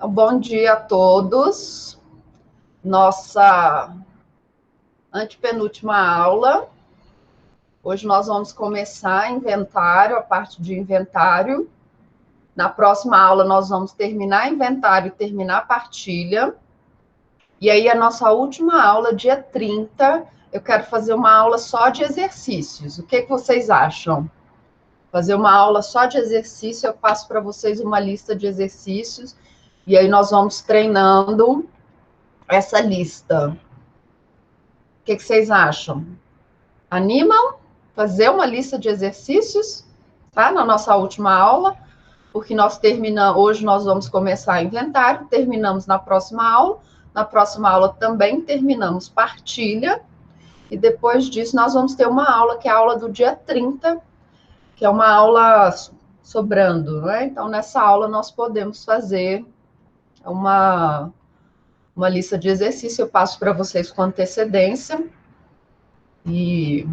Bom dia a todos. Nossa antepenúltima aula. Hoje nós vamos começar inventário, a parte de inventário. Na próxima aula nós vamos terminar inventário e terminar a partilha. E aí a nossa última aula, dia 30, eu quero fazer uma aula só de exercícios. O que vocês acham? Fazer uma aula só de exercício, eu passo para vocês uma lista de exercícios, e aí nós vamos treinando essa lista. O que vocês acham? Animam? Fazer uma lista de exercícios, tá? Na nossa última aula, porque nós terminamos, hoje nós vamos começar inventário, terminamos na próxima aula também terminamos partilha, e depois disso nós vamos ter uma aula, que é a aula do dia 30, que é uma aula sobrando, né? Então, nessa aula nós podemos fazer uma lista de exercícios, eu passo para vocês com antecedência, e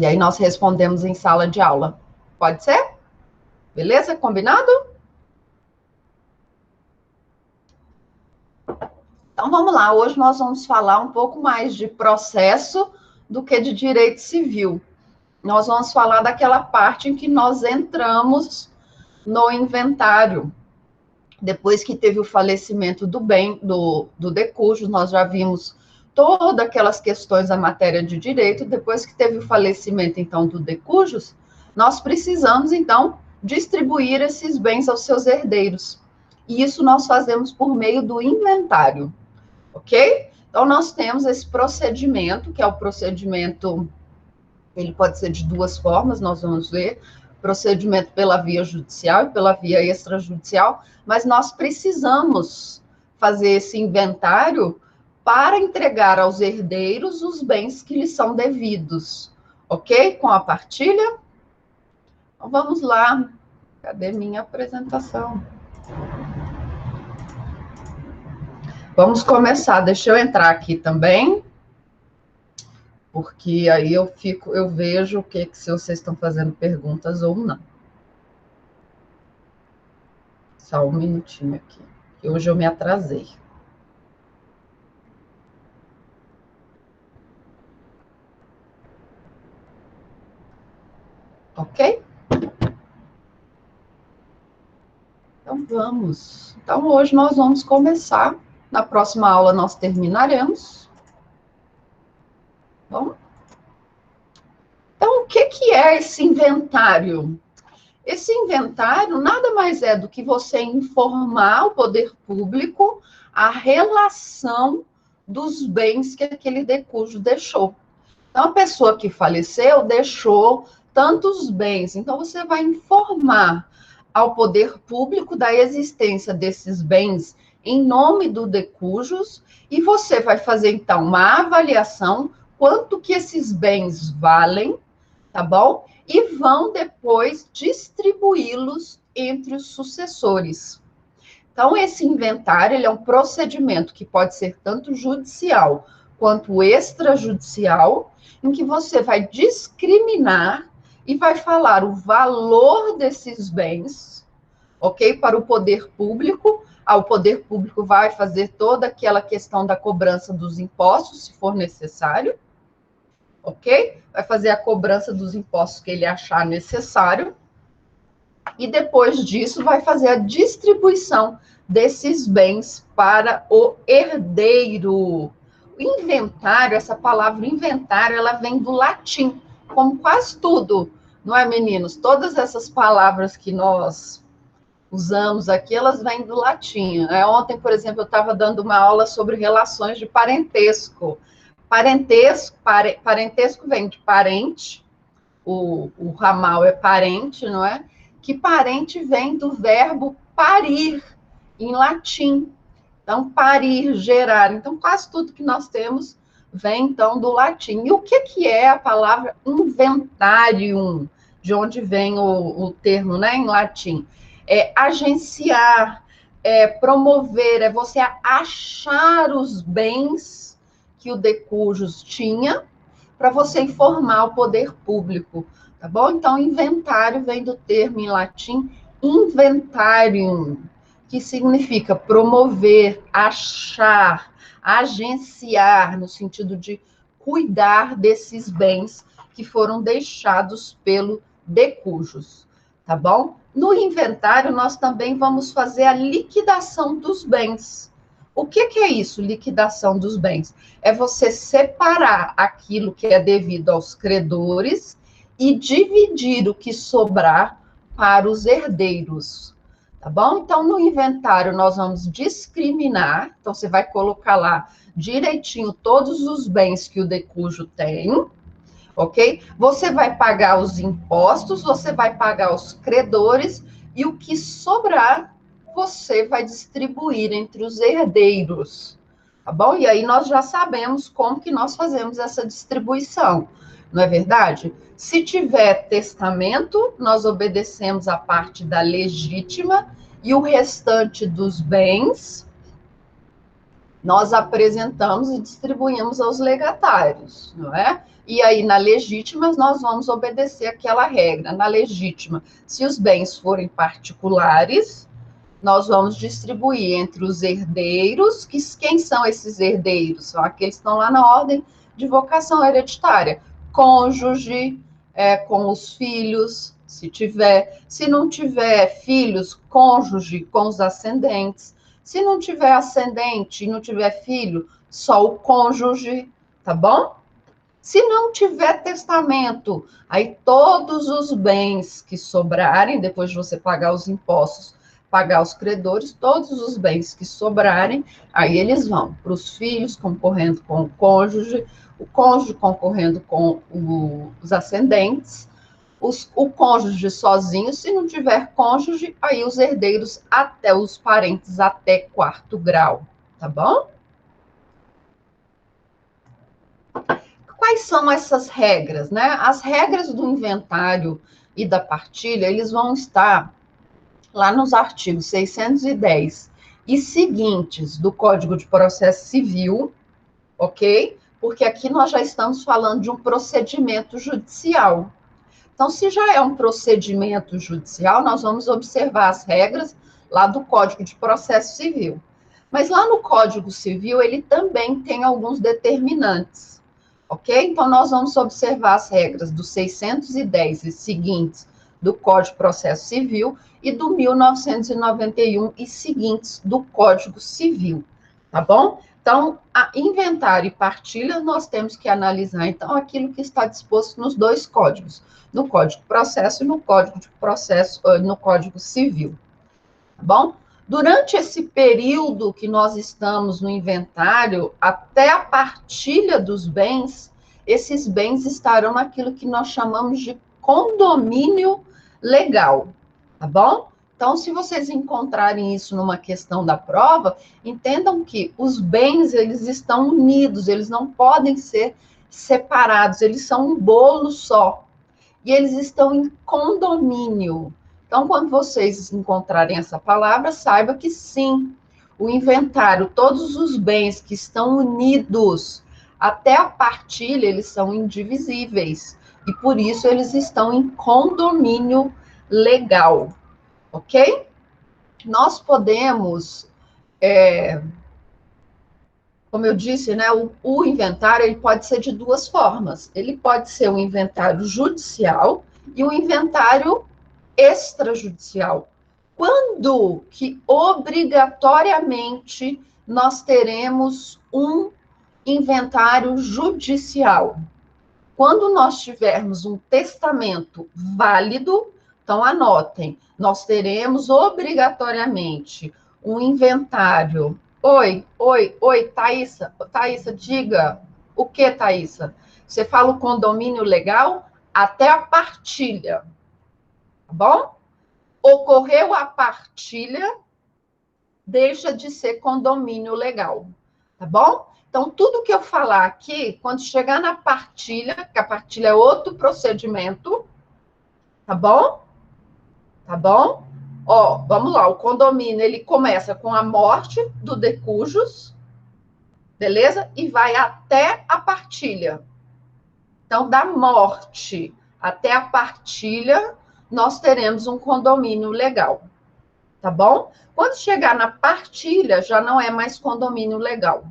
aí nós respondemos em sala de aula. Pode ser? Beleza? Combinado? Então, vamos lá. Hoje nós vamos falar um pouco mais de processo do que de direito civil. Nós vamos falar daquela parte em que nós entramos no inventário. Depois que teve o falecimento do bem, do decujus, nós já vimos todas aquelas questões da matéria de direito. Depois que teve o falecimento, então, do decujus, nós precisamos, então, distribuir esses bens aos seus herdeiros. E isso nós fazemos por meio do inventário, ok? Então, nós temos esse procedimento, que é o procedimento, ele pode ser de duas formas, nós vamos ver, procedimento pela via judicial e pela via extrajudicial, mas nós precisamos fazer esse inventário para entregar aos herdeiros os bens que lhes são devidos, ok? Com a partilha? Então, vamos lá. Cadê minha apresentação? Vamos começar. Deixa eu entrar aqui também, porque aí eu vejo se vocês estão fazendo perguntas ou não. Só um minutinho aqui, que hoje eu me atrasei. Ok? Então, vamos. Então, hoje nós vamos começar. Na próxima aula nós terminaremos. Bom? Então, o que é esse inventário? Esse inventário nada mais é do que você informar o poder público a relação dos bens que aquele decújo deixou. Então, a pessoa que faleceu deixou tantos bens. Então, você vai informar ao poder público da existência desses bens em nome do decujus, e você vai fazer, então, uma avaliação quanto que esses bens valem, tá bom? E vão depois distribuí-los entre os sucessores. Então, esse inventário, ele é um procedimento que pode ser tanto judicial quanto extrajudicial, em que você vai discriminar e vai falar o valor desses bens, ok? Para o poder público. O poder público vai fazer toda aquela questão da cobrança dos impostos, se for necessário, ok? Vai fazer a cobrança dos impostos que ele achar necessário, e depois disso vai fazer a distribuição desses bens para o herdeiro. O inventário, essa palavra inventário, ela vem do latim, como quase tudo, não é, meninos? Todas essas palavras que nós usamos aqui, elas vêm do latim. Ontem, por exemplo, eu estava dando uma aula sobre relações de parentesco. Parentesco vem de parente, o ramal é parente, não é? Que parente vem do verbo parir, em latim. Então, parir, gerar. Então, quase tudo que nós temos vem, então, do latim. E o que é a palavra inventarium? De onde vem o termo, né, em latim? É agenciar, é promover, é você achar os bens que o decujus tinha para você informar o poder público, tá bom? Então, inventário vem do termo em latim inventarium. que significa promover, achar, agenciar, no sentido de cuidar desses bens que foram deixados pelo decujus, tá bom? No inventário, nós também vamos fazer a liquidação dos bens. O que é isso, liquidação dos bens? É você separar aquilo que é devido aos credores e dividir o que sobrar para os herdeiros, tá bom? Então, no inventário, nós vamos discriminar, então você vai colocar lá direitinho todos os bens que o decujo tem, ok? Você vai pagar os impostos, você vai pagar os credores, e o que sobrar, você vai distribuir entre os herdeiros, tá bom? E aí nós já sabemos como que nós fazemos essa distribuição, não é verdade? Se tiver testamento, nós obedecemos a parte da legítima, e o restante dos bens nós apresentamos e distribuímos aos legatários, não é? E aí, na legítima, nós vamos obedecer aquela regra. Na legítima, se os bens forem particulares, nós vamos distribuir entre os herdeiros, que quem são esses herdeiros? São aqueles que estão lá na ordem de vocação hereditária. Cônjuge, com os filhos, se tiver. Se não tiver filhos, cônjuge com os ascendentes. Se não tiver ascendente e não tiver filho, só o cônjuge, tá bom? Se não tiver testamento, aí todos os bens que sobrarem, depois de você pagar os impostos, pagar os credores, todos os bens que sobrarem, aí eles vão para os filhos concorrendo com o cônjuge concorrendo com os ascendentes, o cônjuge sozinho, se não tiver cônjuge, aí os herdeiros até os parentes até quarto grau, tá bom? Quais são essas regras, né? As regras do inventário e da partilha, eles vão estar lá nos artigos 610 e seguintes do Código de Processo Civil, ok? Porque aqui nós já estamos falando de um procedimento judicial. Então, se já é um procedimento judicial, nós vamos observar as regras lá do Código de Processo Civil. Mas lá no Código Civil, ele também tem alguns determinantes, ok? Então, nós vamos observar as regras do 610 e seguintes do Código de Processo Civil e do 1991 e seguintes do Código Civil, tá bom? Então, a inventário e partilha, nós temos que analisar, então, aquilo que está disposto nos dois códigos, no Código de Processo e no Código de Processo, no Código Civil, tá bom? Durante esse período que nós estamos no inventário, até a partilha dos bens, esses bens estarão naquilo que nós chamamos de condomínio legal, tá bom? Então, se vocês encontrarem isso numa questão da prova, entendam que os bens, eles estão unidos, eles não podem ser separados, eles são um bolo só. E eles estão em condomínio. Então, quando vocês encontrarem essa palavra, saiba que sim, o inventário, todos os bens que estão unidos até a partilha, eles são indivisíveis. E por isso eles estão em condomínio legal. Ok? Nós podemos, como eu disse, né, o inventário ele pode ser de duas formas. Ele pode ser um inventário judicial e um inventário extrajudicial. Quando que obrigatoriamente nós teremos um inventário judicial? Quando nós tivermos um testamento válido, então anotem, nós teremos obrigatoriamente um inventário. Oi, Thaísa, diga. O que, Thaísa? Você fala o condomínio legal até a partilha, tá bom? Ocorreu a partilha, deixa de ser condomínio legal, tá bom? Então, tudo que eu falar aqui, quando chegar na partilha, que a partilha é outro procedimento, tá bom? Tá bom? Ó, vamos lá, o condomínio, ele começa com a morte do decujus, beleza? E vai até a partilha. Então, da morte até a partilha, nós teremos um condomínio legal. tá bom? Quando chegar na partilha, já não é mais condomínio legal.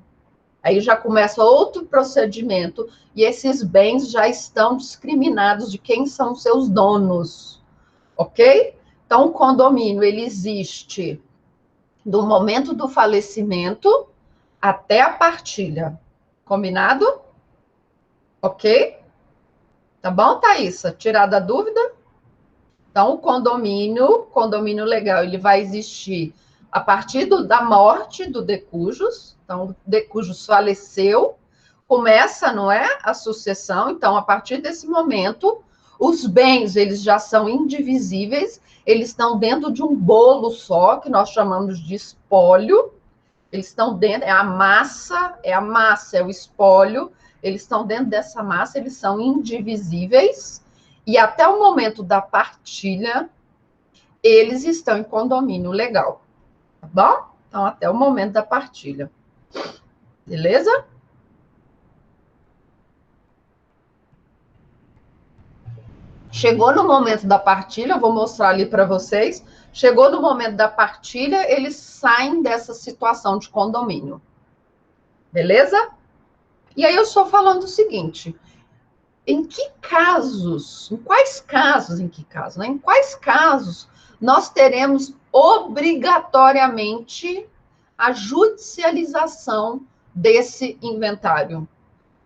Aí já começa outro procedimento e esses bens já estão discriminados de quem são seus donos, ok? Então, o condomínio, ele existe do momento do falecimento até a partilha. Combinado? Ok? Tá bom, Thaísa? Tirada a dúvida? Então, o condomínio legal, ele vai existir a partir da morte do decujus. Então, o decujus faleceu, começa, não é, a sucessão. Então, a partir desse momento, os bens, eles já são indivisíveis, eles estão dentro de um bolo só, que nós chamamos de espólio. Eles estão dentro, é a massa, é o espólio, eles estão dentro dessa massa, eles são indivisíveis, e até o momento da partilha, eles estão em condomínio legal, tá bom? Então, até o momento da partilha. Beleza? Chegou no momento da partilha, eu vou mostrar ali para vocês. Chegou no momento da partilha, eles saem dessa situação de condomínio. Beleza? E aí eu estou falando o seguinte: em quais casos nós teremos obrigatoriamente a judicialização desse inventário?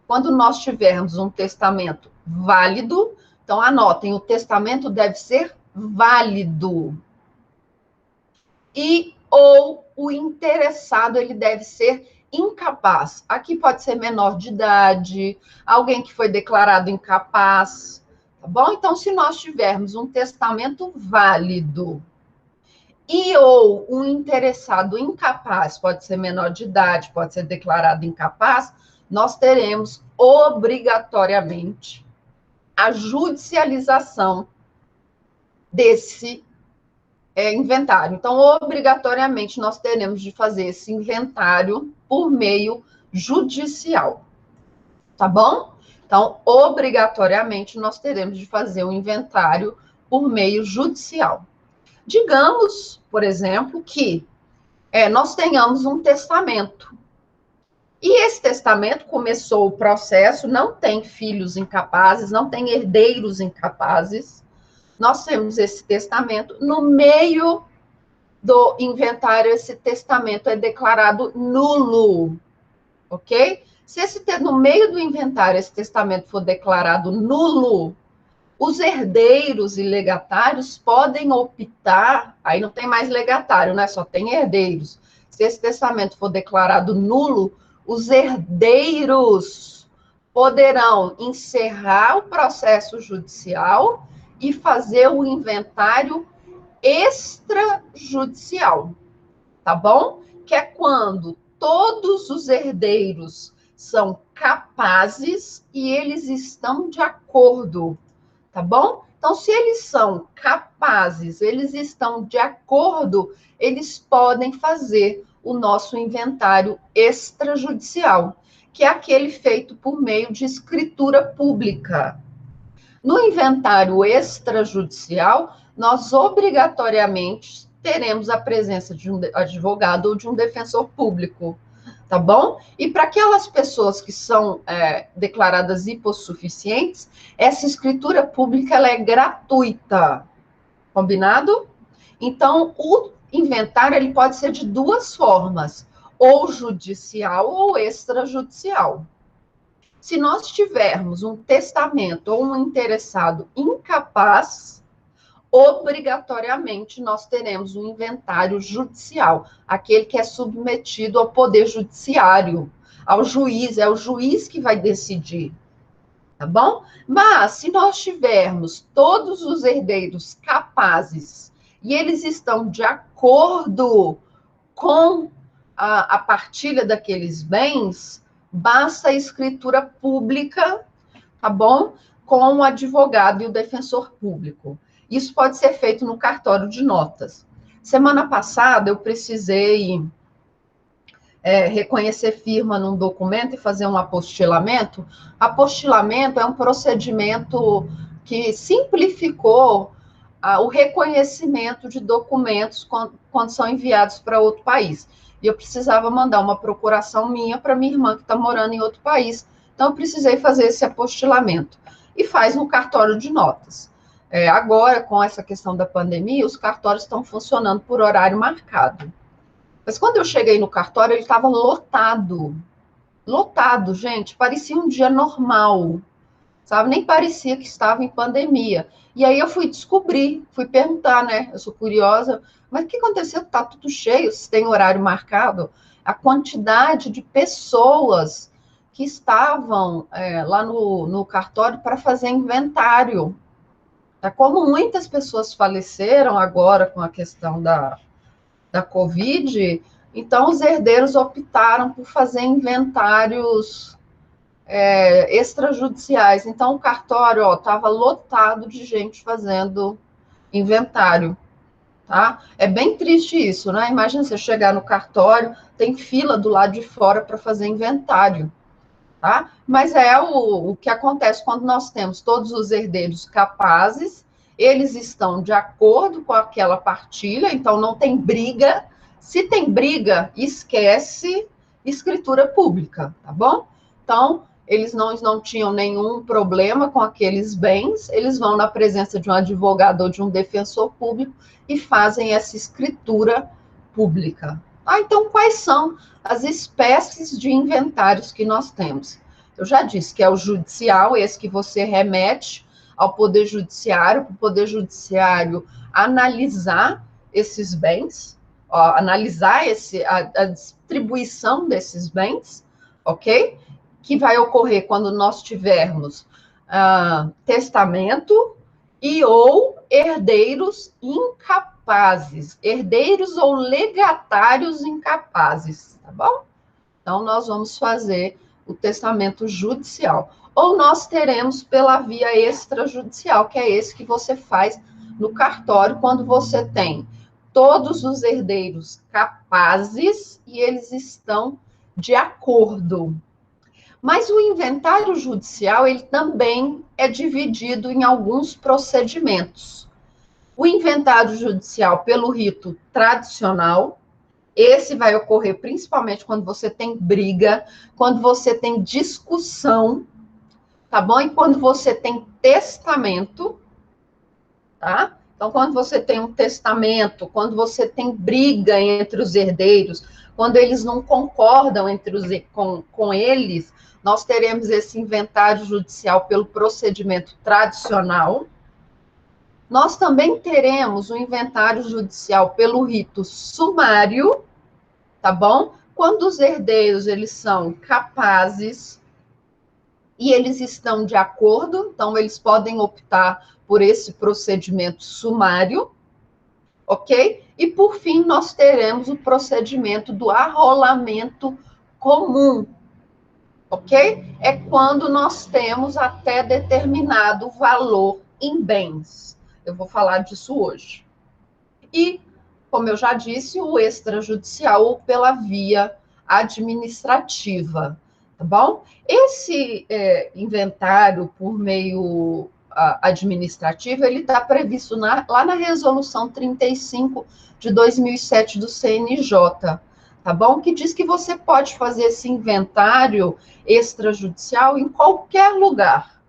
Quando nós tivermos um testamento válido, então anotem, o testamento deve ser válido. E ou o interessado, ele deve ser incapaz. Aqui pode ser menor de idade, alguém que foi declarado incapaz, tá bom? Então, se nós tivermos um testamento válido e ou um interessado incapaz, pode ser menor de idade, pode ser declarado incapaz, nós teremos obrigatoriamente a judicialização desse inventário. Então, obrigatoriamente, nós teremos de fazer esse inventário por meio judicial, tá bom? Então, obrigatoriamente, nós teremos de fazer o inventário por meio judicial. Digamos, por exemplo, que nós tenhamos um testamento. E esse testamento começou o processo, não tem filhos incapazes, não tem herdeiros incapazes. Nós temos esse testamento, no meio do inventário, esse testamento é declarado nulo, ok? No meio do inventário esse testamento for declarado nulo, os herdeiros e legatários podem optar, aí não tem mais legatário, né? Só tem herdeiros. Se esse testamento for declarado nulo, os herdeiros poderão encerrar o processo judicial e fazer o inventário extrajudicial, tá bom? Que é quando todos os herdeiros são capazes e eles estão de acordo, tá bom? Então, se eles são capazes, eles estão de acordo, eles podem fazer o nosso inventário extrajudicial, que é aquele feito por meio de escritura pública. No inventário extrajudicial, nós obrigatoriamente teremos a presença de um advogado ou de um defensor público, tá bom? E para aquelas pessoas que são declaradas hipossuficientes, essa escritura pública ela é gratuita, combinado? Então, o inventário ele pode ser de duas formas, ou judicial ou extrajudicial. Se nós tivermos um testamento ou um interessado incapaz, obrigatoriamente nós teremos um inventário judicial, aquele que é submetido ao poder judiciário, ao juiz, é o juiz que vai decidir, tá bom? Mas se nós tivermos todos os herdeiros capazes e eles estão de acordo com a partilha daqueles bens, basta a escritura pública, tá bom? Com o advogado e o defensor público. Isso pode ser feito no cartório de notas. Semana passada, eu precisei reconhecer firma num documento e fazer um apostilamento. Apostilamento é um procedimento que simplificou o reconhecimento de documentos quando são enviados para outro país. E eu precisava mandar uma procuração minha para minha irmã que está morando em outro país. Então, eu precisei fazer esse apostilamento. E faz no cartório de notas. Agora, com essa questão da pandemia, os cartórios estão funcionando por horário marcado. Mas quando eu cheguei no cartório, ele estava lotado. Lotado, gente. Parecia um dia normal, sabe? Nem parecia que estava em pandemia. E aí eu fui descobrir, fui perguntar, né? Eu sou curiosa, mas o que aconteceu? Está tudo cheio, se tem horário marcado. A quantidade de pessoas que estavam lá no cartório para fazer inventário. Como muitas pessoas faleceram agora com a questão da Covid, então os herdeiros optaram por fazer inventários extrajudiciais. Então o cartório estava lotado de gente fazendo inventário. Tá? É bem triste isso, né? Imagina você chegar no cartório, tem fila do lado de fora para fazer inventário. Tá? Mas é o que acontece quando nós temos todos os herdeiros capazes, eles estão de acordo com aquela partilha, então não tem briga. Se tem briga, esquece escritura pública, tá bom? Então, eles não tinham nenhum problema com aqueles bens, eles vão na presença de um advogado ou de um defensor público e fazem essa escritura pública. Então, quais são as espécies de inventários que nós temos? Eu já disse que é o judicial, esse que você remete ao Poder Judiciário, para o Poder Judiciário analisar esses bens, analisar a distribuição desses bens, ok? Que vai ocorrer quando nós tivermos testamento e ou herdeiros incapazes, herdeiros ou legatários incapazes, tá bom? Então, nós vamos fazer o testamento judicial. Ou nós teremos pela via extrajudicial, que é esse que você faz no cartório, quando você tem todos os herdeiros capazes e eles estão de acordo. Mas o inventário judicial, ele também é dividido em alguns procedimentos. O inventário judicial pelo rito tradicional, esse vai ocorrer principalmente quando você tem briga, quando você tem discussão, tá bom? E quando você tem testamento, tá? Então, quando você tem um testamento, quando você tem briga entre os herdeiros, quando eles não concordam com eles, nós teremos esse inventário judicial pelo procedimento tradicional. Nós também teremos o inventário judicial pelo rito sumário, tá bom? Quando os herdeiros, eles são capazes e eles estão de acordo, então eles podem optar por esse procedimento sumário, ok? E, por fim, nós teremos o procedimento do arrolamento comum, ok? É quando nós temos até determinado valor em bens. Eu vou falar disso hoje. E, como eu já disse, o extrajudicial ou pela via administrativa, tá bom? Esse inventário por meio administrativo, ele está previsto lá na Resolução 35 de 2007 do CNJ, tá bom? Que diz que você pode fazer esse inventário extrajudicial em qualquer lugar,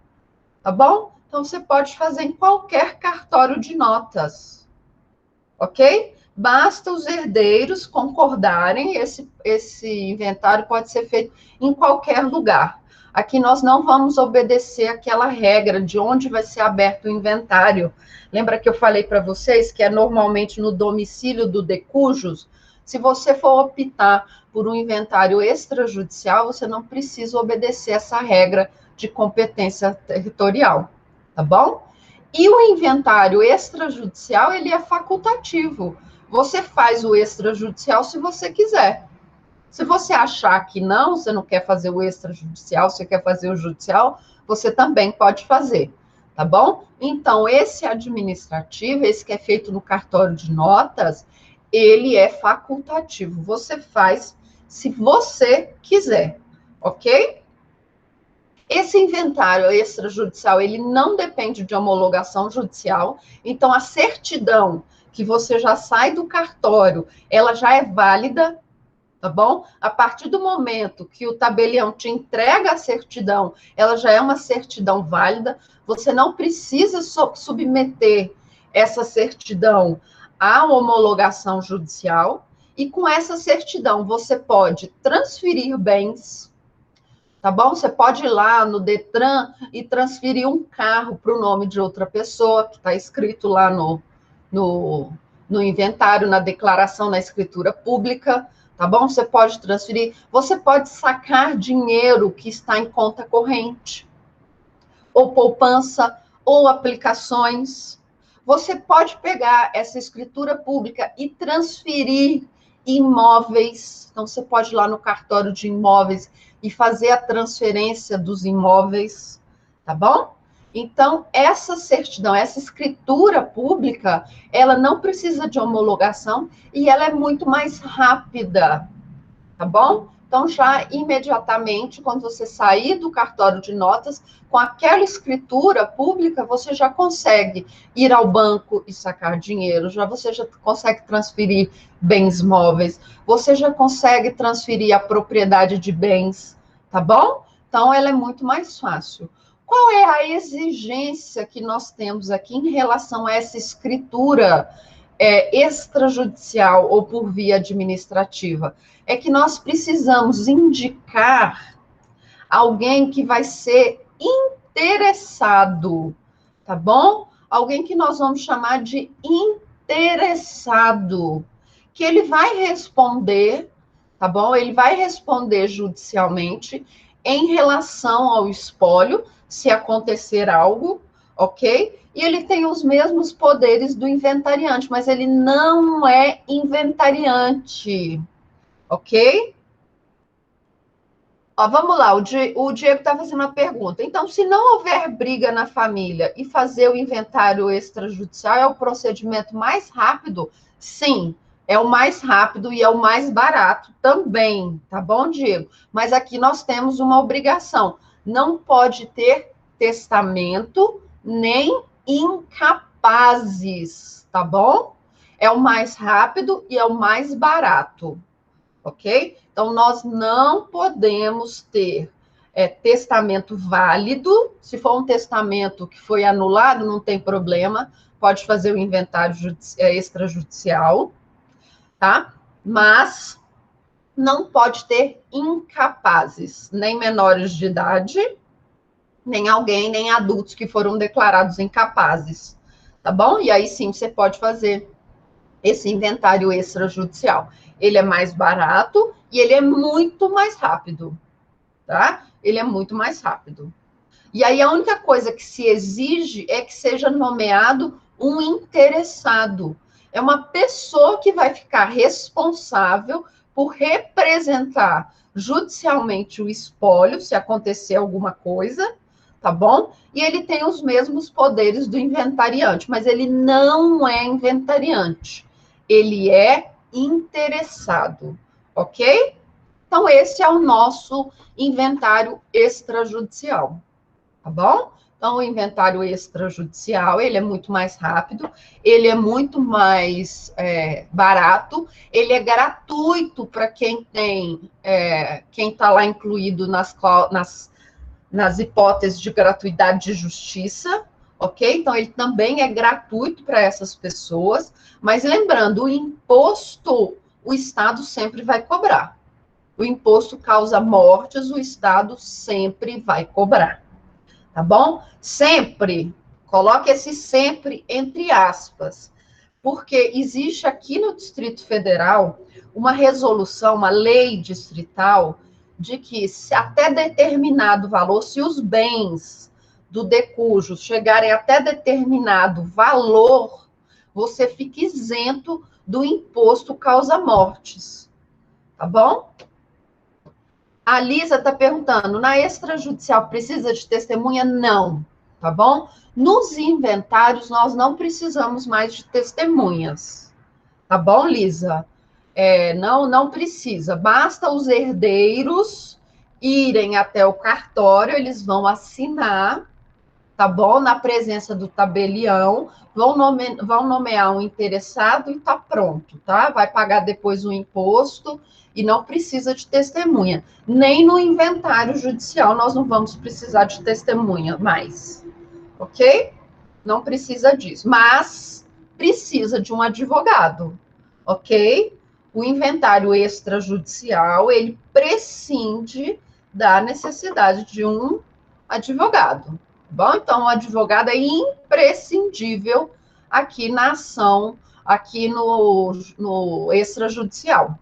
tá bom? Então, você pode fazer em qualquer cartório de notas, ok? Basta os herdeiros concordarem, esse inventário pode ser feito em qualquer lugar. Aqui nós não vamos obedecer aquela regra de onde vai ser aberto o inventário. Lembra que eu falei para vocês que é normalmente no domicílio do decujus? Se você for optar por um inventário extrajudicial, você não precisa obedecer essa regra de competência territorial, tá bom? E o inventário extrajudicial, ele é facultativo. Você faz o extrajudicial se você quiser. Se você achar que não, você não quer fazer o extrajudicial, você quer fazer o judicial, você também pode fazer, tá bom? Então, esse administrativo, esse que é feito no cartório de notas, ele é facultativo. Você faz se você quiser, ok? Esse inventário extrajudicial, ele não depende de homologação judicial, então a certidão que você já sai do cartório, ela já é válida, tá bom? A partir do momento que o tabelião te entrega a certidão, ela já é uma certidão válida, você não precisa submeter essa certidão à homologação judicial, e com essa certidão você pode transferir bens, tá bom? Você pode ir lá no Detran e transferir um carro para o nome de outra pessoa, que está escrito lá no inventário, na declaração, na escritura pública, tá bom? Você pode transferir, você pode sacar dinheiro que está em conta corrente, ou poupança, ou aplicações. Você pode pegar essa escritura pública e transferir imóveis. Então, você pode ir lá no cartório de imóveis e fazer a transferência dos imóveis, tá bom? Então, essa certidão, essa escritura pública, ela não precisa de homologação e ela é muito mais rápida, tá bom? Então, já imediatamente, quando você sair do cartório de notas, com aquela escritura pública, você já consegue ir ao banco e sacar dinheiro, você já consegue transferir bens móveis, você já consegue transferir a propriedade de bens, tá bom? Então, ela é muito mais fácil. Qual é a exigência que nós temos aqui em relação a essa escritura extrajudicial ou por via administrativa? É que nós precisamos indicar alguém que vai ser interessado, tá bom? Alguém que nós vamos chamar de interessado, que ele vai responder, tá bom? Ele vai responder judicialmente em relação ao espólio, se acontecer algo, ok? E ele tem os mesmos poderes do inventariante, mas ele não é inventariante, ok? Ó, vamos lá, o Diego está fazendo uma pergunta. Então, se não houver briga na família e fazer o inventário extrajudicial é o procedimento mais rápido? Sim, é o mais rápido e é o mais barato também, tá bom, Diego? Mas aqui nós temos uma obrigação. Não pode ter testamento nem incapazes, tá bom? É o mais rápido e é o mais barato, ok? Então, nós não podemos ter testamento válido. Se for um testamento que foi anulado, não tem problema, pode fazer o inventário extrajudicial, tá? Mas não pode ter incapazes, nem menores de idade, nem adultos que foram declarados incapazes, tá bom? E aí sim você pode fazer esse inventário extrajudicial. Ele é mais barato e ele é muito mais rápido, tá? Ele é muito mais rápido. E aí a única coisa que se exige é que seja nomeado um interessado. É uma pessoa que vai ficar responsável por representar judicialmente o espólio, se acontecer alguma coisa, tá bom? E ele tem os mesmos poderes do inventariante, mas ele não é inventariante. Ele é interessado, ok? Então, esse é o nosso inventário extrajudicial, tá bom? Então, o inventário extrajudicial, ele é muito mais rápido, ele é muito mais barato, ele é gratuito para quem está lá incluído nas hipóteses de gratuidade de justiça, ok? Então, ele também é gratuito para essas pessoas, mas lembrando, o imposto, o Estado sempre vai cobrar. O imposto causa mortes, o Estado sempre vai cobrar, tá bom? Sempre, coloque esse sempre entre aspas, porque existe aqui no Distrito Federal uma resolução, uma lei distrital, de que se até determinado valor, se os bens do decujus chegarem até determinado valor, você fica isento do imposto causa-mortes, tá bom? A Lisa está perguntando, na extrajudicial precisa de testemunha? Não, tá bom? Nos inventários, nós não precisamos mais de testemunhas, tá bom, Lisa? Não precisa, basta os herdeiros irem até o cartório, eles vão assinar, tá bom? Na presença do tabelião, vão nomear um interessado e tá pronto, tá? Vai pagar depois o imposto e não precisa de testemunha. Nem no inventário judicial nós não vamos precisar de testemunha mais, ok? Não precisa disso, mas precisa de um advogado, ok? O inventário extrajudicial, ele prescinde da necessidade de um advogado. Bom, então o advogado é imprescindível aqui na ação, aqui no extrajudicial,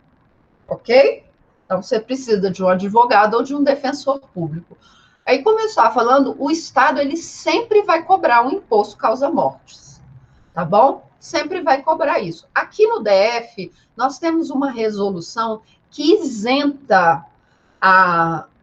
ok? Então você precisa de um advogado ou de um defensor público. Aí, como eu estava falando, o Estado ele sempre vai cobrar um imposto causa-mortes, tá bom? Sempre vai cobrar isso. Aqui no DF, nós temos uma resolução que isenta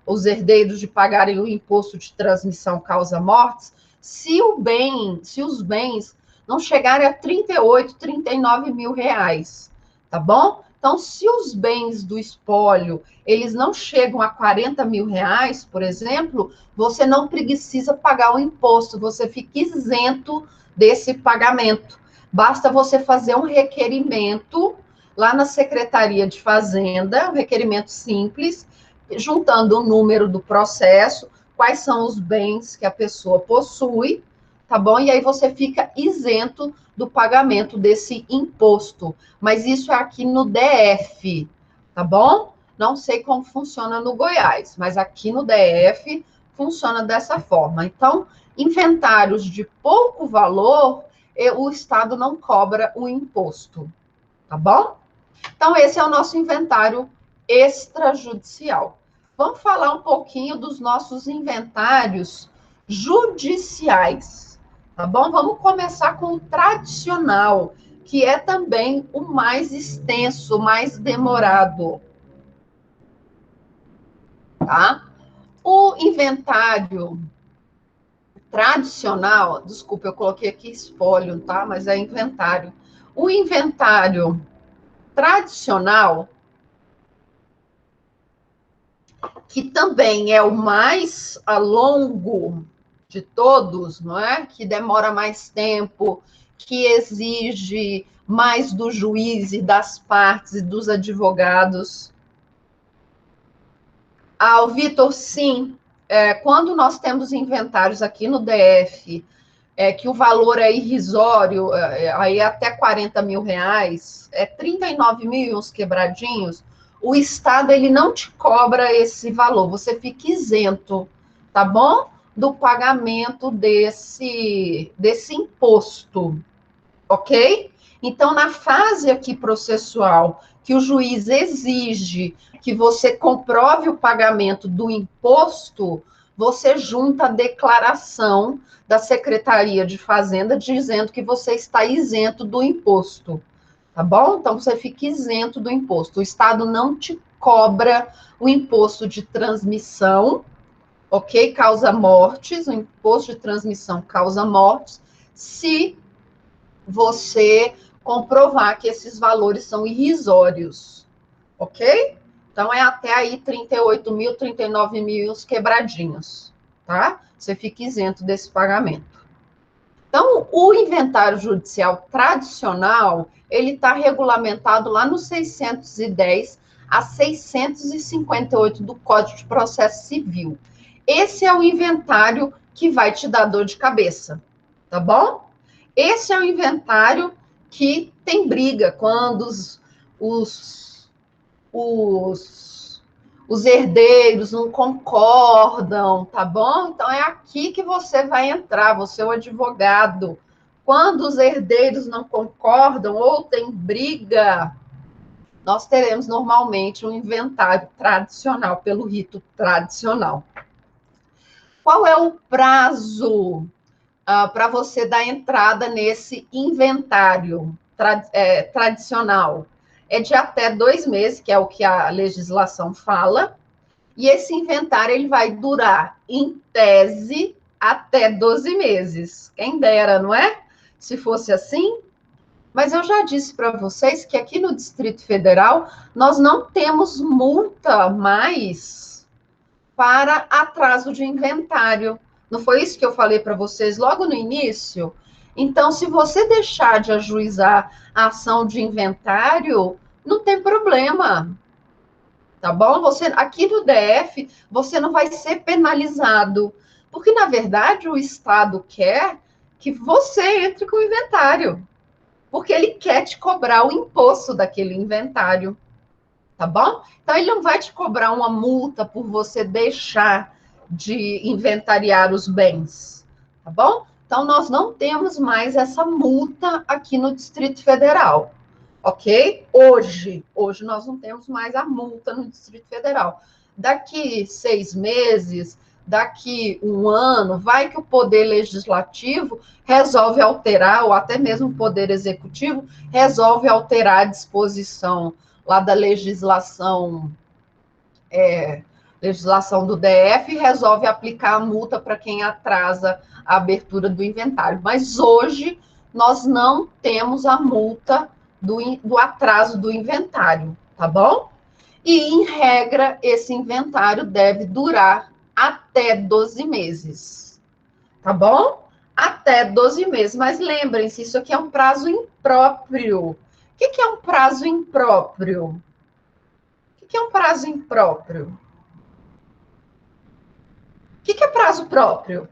os herdeiros de pagarem o imposto de transmissão causa-mortes se os bens não chegarem a 38, 39 mil reais, tá bom? Então, se os bens do espólio, eles não chegam a 40 mil reais, por exemplo, você não precisa pagar o imposto, você fica isento desse pagamento. Basta você fazer um requerimento lá na Secretaria de Fazenda, um requerimento simples, juntando o número do processo, quais são os bens que a pessoa possui, tá bom? E aí você fica isento do pagamento desse imposto. Mas isso é aqui no DF, tá bom? Não sei como funciona no Goiás, mas aqui no DF funciona dessa forma. Então, inventários de pouco valor, o Estado não cobra o imposto, tá bom? Então, esse é o nosso inventário extrajudicial. Vamos falar um pouquinho dos nossos inventários judiciais, tá bom? Vamos começar com o tradicional, que é também o mais extenso, o mais demorado, tá? O inventário tradicional, desculpa, eu coloquei aqui espólio, tá? Mas é inventário. O inventário tradicional, que também é o mais longo de todos, não é? Que demora mais tempo, que exige mais do juiz e das partes e dos advogados. O Vitor, sim. Quando nós temos inventários aqui no DF, que o valor é irrisório, aí até 40 mil reais, 39 mil e uns quebradinhos, o Estado ele não te cobra esse valor, você fica isento, tá bom? Do pagamento desse imposto, ok? Então, na fase aqui processual, que o juiz exige que você comprove o pagamento do imposto, você junta a declaração da Secretaria de Fazenda dizendo que você está isento do imposto, tá bom? Então, você fica isento do imposto. O Estado não te cobra o imposto de transmissão, ok? Causa mortes, o imposto de transmissão causa mortes, se você comprovar que esses valores são irrisórios, ok? Então, é até aí 38 mil, 39 mil os quebradinhos, tá? Você fica isento desse pagamento. Então, o inventário judicial tradicional, ele está regulamentado lá no 610 a 658 do Código de Processo Civil. Esse é o inventário que vai te dar dor de cabeça, tá bom? Esse é o inventário que tem briga quando os herdeiros não concordam, tá bom? Então, é aqui que você vai entrar, você é o advogado. Quando os herdeiros não concordam ou tem briga, nós teremos normalmente um inventário tradicional, pelo rito tradicional. Qual é o prazo para você dar entrada nesse inventário tradicional? É de até 2 meses, que é o que a legislação fala, e esse inventário ele vai durar, em tese, até 12 meses. Quem dera, não é? Se fosse assim. Mas eu já disse para vocês que aqui no Distrito Federal nós não temos multa mais para atraso de inventário. Não foi isso que eu falei para vocês logo no início? Então, se você deixar de ajuizar a ação de inventário, não tem problema, tá bom? Você, aqui no DF, você não vai ser penalizado, porque, na verdade, o Estado quer que você entre com o inventário, porque ele quer te cobrar o imposto daquele inventário, tá bom? Então, ele não vai te cobrar uma multa por você deixar de inventariar os bens, tá bom? Então, nós não temos mais essa multa aqui no Distrito Federal, ok? Hoje nós não temos mais a multa no Distrito Federal. Daqui 6 meses, daqui um ano, vai que o Poder Legislativo resolve alterar, ou até mesmo o Poder Executivo resolve alterar a disposição lá da legislação do DF, resolve aplicar a multa para quem atrasa a abertura do inventário. Mas hoje nós não temos a multa do atraso do inventário, tá bom? E, em regra, esse inventário deve durar até 12 meses, tá bom? Até 12 meses. Mas lembrem-se, isso aqui é um prazo impróprio. O que é um prazo impróprio? O que é um prazo impróprio? O que é prazo próprio?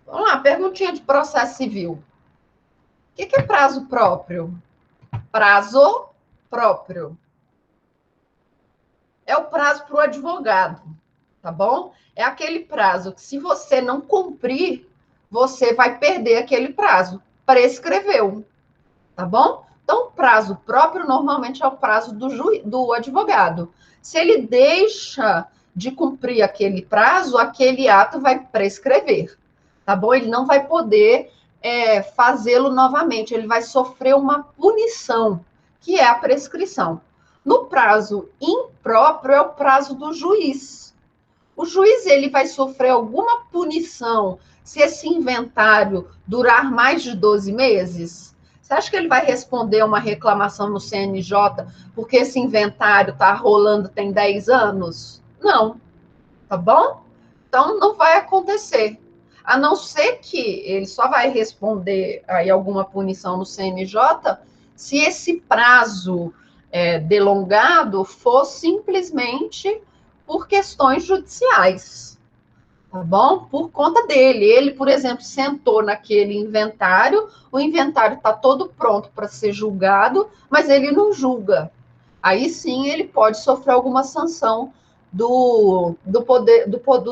Vamos lá, perguntinha de processo civil. O que é prazo próprio? Prazo próprio é o prazo para o advogado, tá bom? É aquele prazo que, se você não cumprir, você vai perder aquele prazo. Prescreveu, tá bom? Então, o prazo próprio normalmente é o prazo do advogado. Se ele deixa de cumprir aquele prazo, aquele ato vai prescrever, tá bom? Ele não vai poder fazê-lo novamente, ele vai sofrer uma punição, que é a prescrição. No prazo impróprio é o prazo do juiz. O juiz, ele vai sofrer alguma punição se esse inventário durar mais de 12 meses? Você acha que ele vai responder uma reclamação no CNJ porque esse inventário está rolando tem 10 anos? Não, tá bom? Então, não vai acontecer. A não ser que ele só vai responder aí alguma punição no CNJ se esse prazo delongado for simplesmente por questões judiciais, tá bom? Por conta dele. Ele, por exemplo, sentou naquele inventário, o inventário está todo pronto para ser julgado, mas ele não julga. Aí sim ele pode sofrer alguma sanção do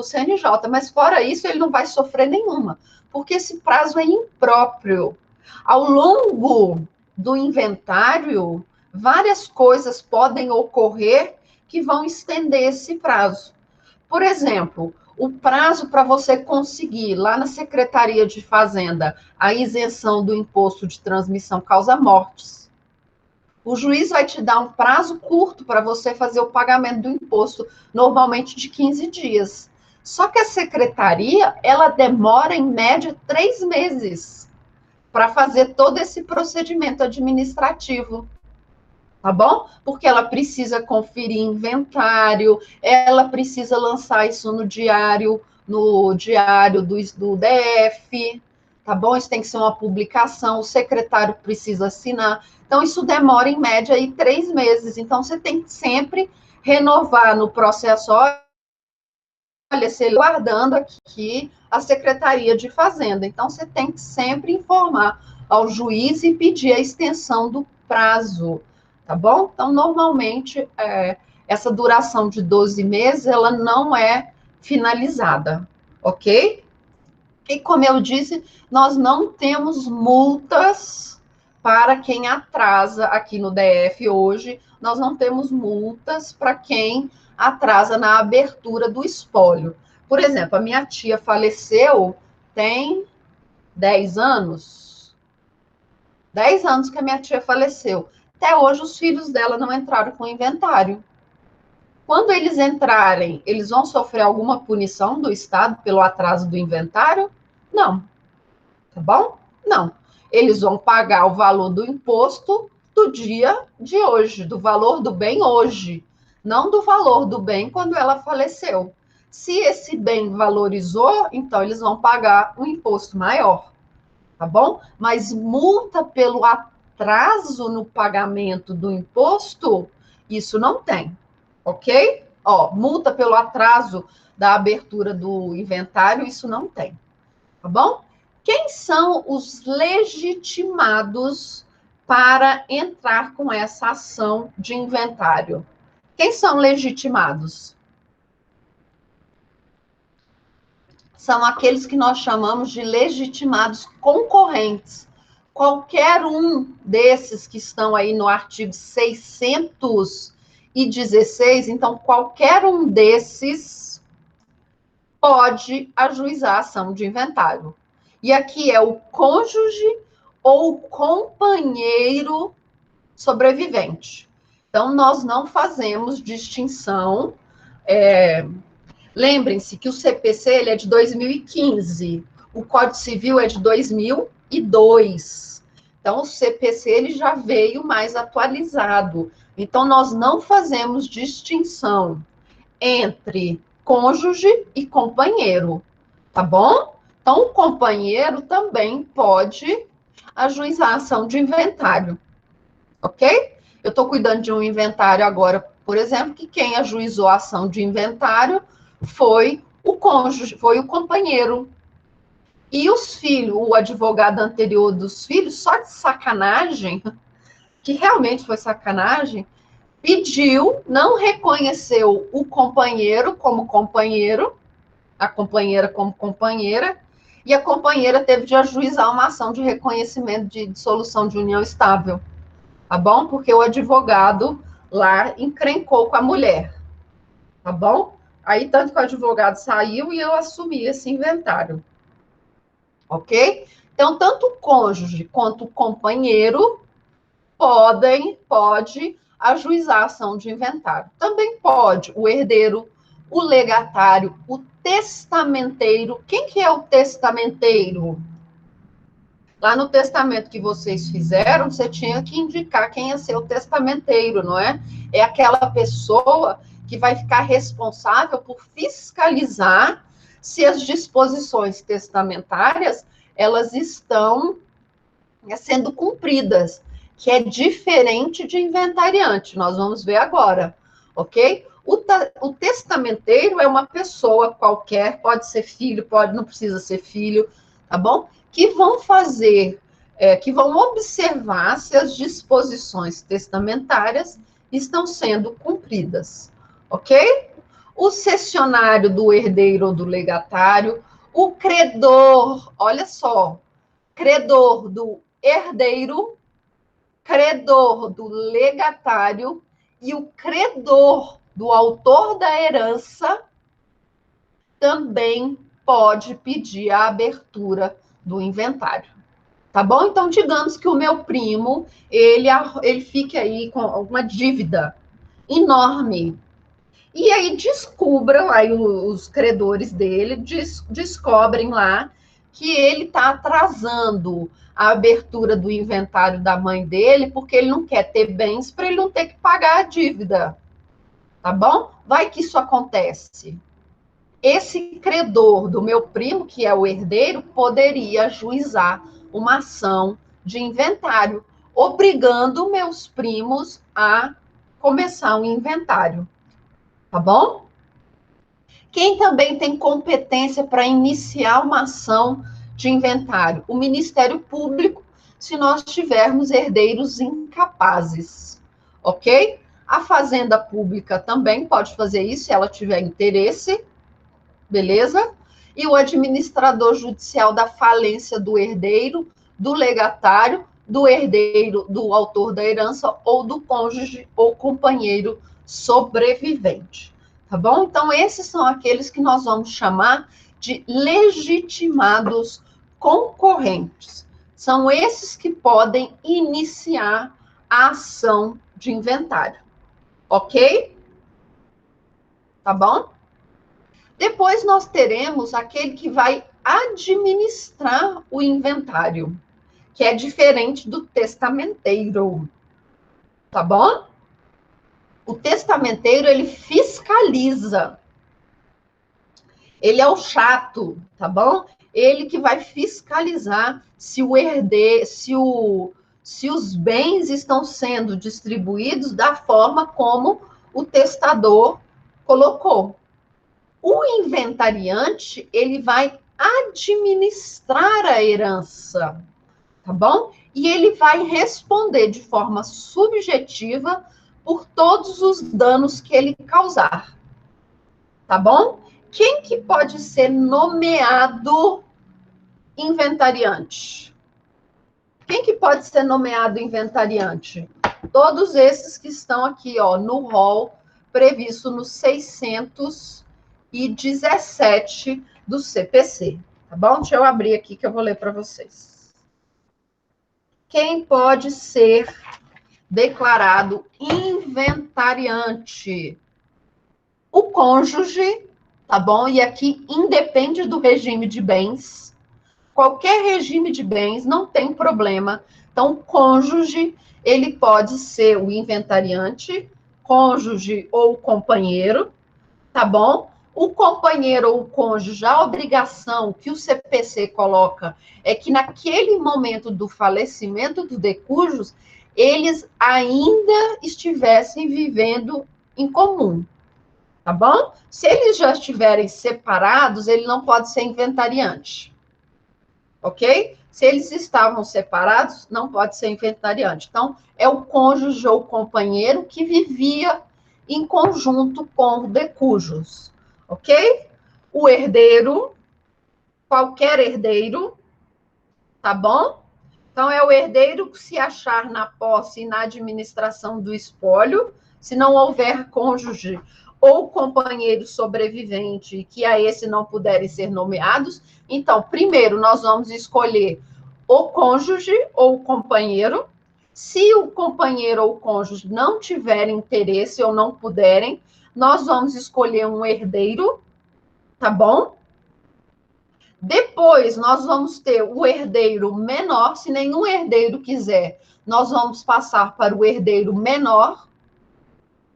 CNJ, mas fora isso ele não vai sofrer nenhuma, porque esse prazo é impróprio. Ao longo do inventário, várias coisas podem ocorrer que vão estender esse prazo. Por exemplo, o prazo para você conseguir lá na Secretaria de Fazenda a isenção do imposto de transmissão causa-mortes. O juiz vai te dar um prazo curto para você fazer o pagamento do imposto, normalmente de 15 dias. Só que a secretaria, ela demora, em média, 3 meses para fazer todo esse procedimento administrativo, tá bom? Porque ela precisa conferir inventário, ela precisa lançar isso no diário do DF, tá bom? Isso tem que ser uma publicação, o secretário precisa assinar. Então, isso demora, em média, aí 3 meses. Então, você tem que sempre renovar no processo. Olha, você guardando aqui a Secretaria de Fazenda. Então, você tem que sempre informar ao juiz e pedir a extensão do prazo, tá bom? Então, normalmente, essa duração de 12 meses, ela não é finalizada, ok? E, como eu disse, nós não temos multas para quem atrasa aqui no DF hoje, nós não temos multas para quem atrasa na abertura do espólio. Por exemplo, a minha tia faleceu tem 10 anos. 10 anos que a minha tia faleceu. Até hoje, os filhos dela não entraram com inventário. Quando eles entrarem, eles vão sofrer alguma punição do Estado pelo atraso do inventário? Não. Tá bom? Não. Eles vão pagar o valor do imposto do dia de hoje, do valor do bem hoje, não do valor do bem quando ela faleceu. Se esse bem valorizou, então eles vão pagar um imposto maior, tá bom? Mas multa pelo atraso no pagamento do imposto, isso não tem, ok? Ó, multa pelo atraso da abertura do inventário, isso não tem, tá bom? Quem são os legitimados para entrar com essa ação de inventário? Quem são legitimados? São aqueles que nós chamamos de legitimados concorrentes. Qualquer um desses que estão aí no artigo 616, então qualquer um desses pode ajuizar a ação de inventário. E aqui é o cônjuge ou companheiro sobrevivente. Então, nós não fazemos distinção. Lembrem-se que o CPC ele é de 2015, o Código Civil é de 2002. Então, o CPC ele já veio mais atualizado. Então, nós não fazemos distinção entre cônjuge e companheiro, tá bom? Então, o companheiro também pode ajuizar a ação de inventário, ok? Eu estou cuidando de um inventário agora, por exemplo, que quem ajuizou a ação de inventário foi o cônjuge, foi o companheiro. E os filhos, o advogado anterior dos filhos, só de sacanagem, que realmente foi sacanagem, pediu, não reconheceu o companheiro como companheiro, a companheira como companheira, e a companheira teve de ajuizar uma ação de reconhecimento de dissolução de união estável, tá bom? Porque o advogado lá encrencou com a mulher, tá bom? Aí, tanto que o advogado saiu e eu assumi esse inventário, ok? Então, tanto o cônjuge quanto o companheiro pode ajuizar a ação de inventário. Também pode o herdeiro, o legatário, o testamenteiro. Quem que é o testamenteiro? Lá no testamento que vocês fizeram, você tinha que indicar quem ia ser o testamenteiro, não é? É aquela pessoa que vai ficar responsável por fiscalizar se as disposições testamentárias elas estão sendo cumpridas, que é diferente de inventariante. Nós vamos ver agora, ok? O testamenteiro é uma pessoa qualquer, pode ser filho, não precisa ser filho, tá bom? Que vão fazer, que vão observar se as disposições testamentárias estão sendo cumpridas, ok? O cessionário do herdeiro ou do legatário, o credor, olha só, credor do herdeiro, credor do legatário e o credor do autor da herança também pode pedir a abertura do inventário. Tá bom? Então, digamos que o meu primo, ele fique aí com uma dívida enorme. E aí descubram, aí os credores dele descobrem lá que ele está atrasando a abertura do inventário da mãe dele, porque ele não quer ter bens para ele não ter que pagar a dívida. Tá bom? Vai que isso acontece. Esse credor do meu primo, que é o herdeiro, poderia ajuizar uma ação de inventário, obrigando meus primos a começar um inventário. Tá bom? Quem também tem competência para iniciar uma ação de inventário? O Ministério Público, se nós tivermos herdeiros incapazes, ok? A Fazenda Pública também pode fazer isso, se ela tiver interesse, beleza? E o administrador judicial da falência do herdeiro, do legatário, do herdeiro, do autor da herança ou do cônjuge ou companheiro sobrevivente. Tá bom? Então, esses são aqueles que nós vamos chamar de legitimados concorrentes. São esses que podem iniciar a ação de inventário. Ok? Tá bom? Depois nós teremos aquele que vai administrar o inventário, que é diferente do testamenteiro. Tá bom? O testamenteiro, ele fiscaliza. Ele é o chato, tá bom? Ele que vai fiscalizar se o herdeiro, se os bens estão sendo distribuídos da forma como o testador colocou. O inventariante, ele vai administrar a herança, tá bom? E ele vai responder de forma subjetiva por todos os danos que ele causar, tá bom? Quem que pode ser nomeado inventariante? Quem que pode ser nomeado inventariante? Todos esses que estão aqui, ó, no rol previsto no 617 do CPC, tá bom? Deixa eu abrir aqui que eu vou ler para vocês. Quem pode ser declarado inventariante? O cônjuge, tá bom? E aqui independe do regime de bens. Qualquer regime de bens não tem problema. Então, cônjuge, ele pode ser o inventariante, cônjuge ou companheiro, tá bom? O companheiro ou o cônjuge, a obrigação que o CPC coloca é que naquele momento do falecimento do decujus, eles ainda estivessem vivendo em comum, tá bom? Se eles já estiverem separados, ele não pode ser inventariante, ok? Se eles estavam separados, não pode ser inventariante. Então, é o cônjuge ou companheiro que vivia em conjunto com o decujus, ok? O herdeiro, qualquer herdeiro, tá bom? Então, é o herdeiro que se achar na posse e na administração do espólio, se não houver cônjuge ou companheiro sobrevivente, que a esse não puderem ser nomeados. Então, primeiro, nós vamos escolher o cônjuge ou o companheiro. Se o companheiro ou o cônjuge não tiverem interesse ou não puderem, nós vamos escolher um herdeiro, tá bom? Depois, nós vamos ter o herdeiro menor. Se nenhum herdeiro quiser, nós vamos passar para o herdeiro menor.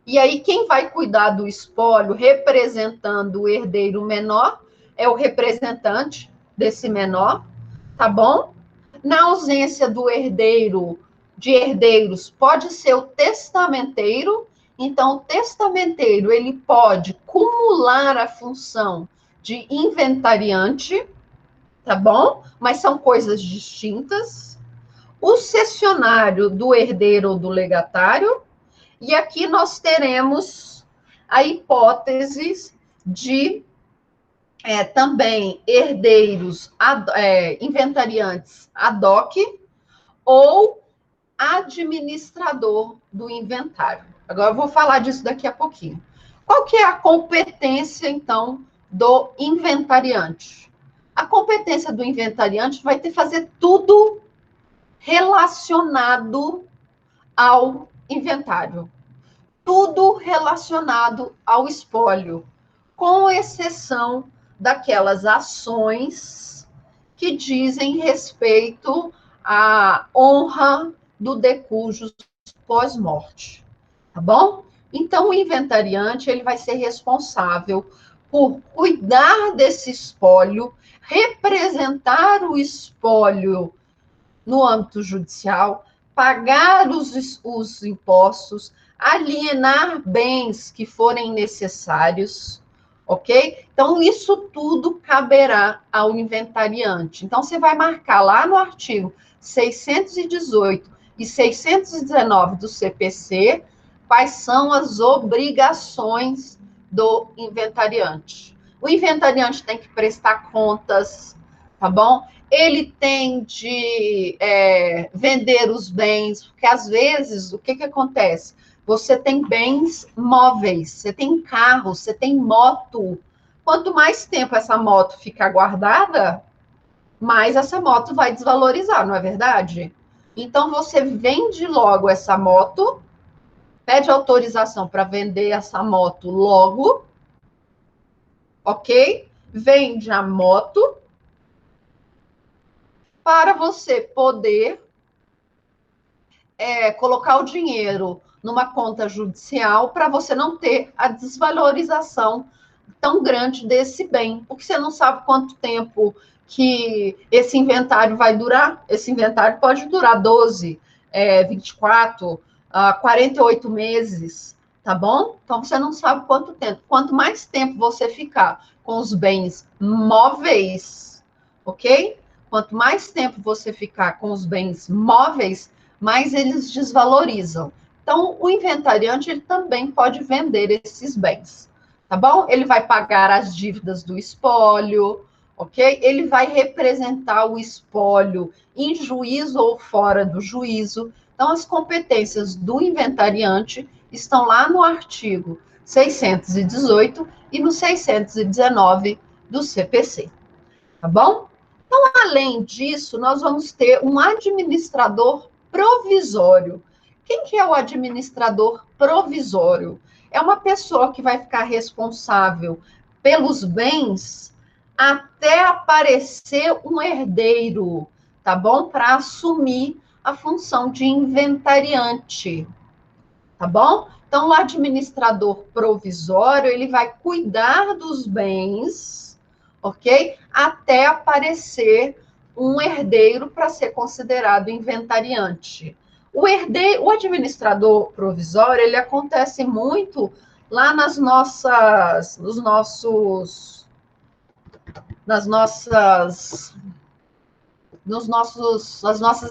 E aí, quem vai cuidar do espólio, representando o herdeiro menor, é o representante desse menor, tá bom? Na ausência do herdeiro, de herdeiros, pode ser o testamenteiro. Então, o testamenteiro, ele pode cumular a função de inventariante, tá bom? Mas são coisas distintas. O cessionário do herdeiro ou do legatário. E aqui nós teremos a hipótese de também herdeiros inventariantes ad hoc ou administrador do inventário. Agora eu vou falar disso daqui a pouquinho. Qual que é a competência, então, do inventariante? A competência do inventariante vai ter que fazer tudo relacionado ao inventário. Tudo relacionado ao espólio, com exceção daquelas ações que dizem respeito à honra do decujus pós-morte, tá bom? Então, o inventariante, ele vai ser responsável por cuidar desse espólio, representar o espólio no âmbito judicial, pagar os impostos, alienar bens que forem necessários, ok? Então, isso tudo caberá ao inventariante. Então, você vai marcar lá no artigo 618 e 619 do CPC quais são as obrigações do inventariante. O inventariante tem que prestar contas, tá bom? Ele tem de vender os bens, porque às vezes, o que acontece? Você tem bens móveis, você tem carro, você tem moto. Quanto mais tempo essa moto ficar guardada, mais essa moto vai desvalorizar, não é verdade? Então, você vende logo essa moto, pede autorização para vender essa moto logo, ok? Vende a moto, para você poder colocar o dinheiro numa conta judicial para você não ter a desvalorização tão grande desse bem, porque você não sabe quanto tempo que esse inventário vai durar. Esse inventário pode durar 12, 24, 48 meses, tá bom? Então, você não sabe quanto tempo. Quanto mais tempo você ficar com os bens móveis, ok? Quanto mais tempo você ficar com os bens móveis, mais eles desvalorizam. Então, o inventariante ele também pode vender esses bens, tá bom? Ele vai pagar as dívidas do espólio, ok? Ele vai representar o espólio em juízo ou fora do juízo. Então, as competências do inventariante estão lá no artigo 618 e no 619 do CPC, tá bom? Então, além disso, nós vamos ter um administrador provisório. Quem que é o administrador provisório? É uma pessoa que vai ficar responsável pelos bens até aparecer um herdeiro, tá bom? Para assumir a função de inventariante, tá bom? Então, o administrador provisório, ele vai cuidar dos bens, ok? Até aparecer um herdeiro para ser considerado inventariante. O administrador provisório, ele acontece muito lá nas nossas nas nossas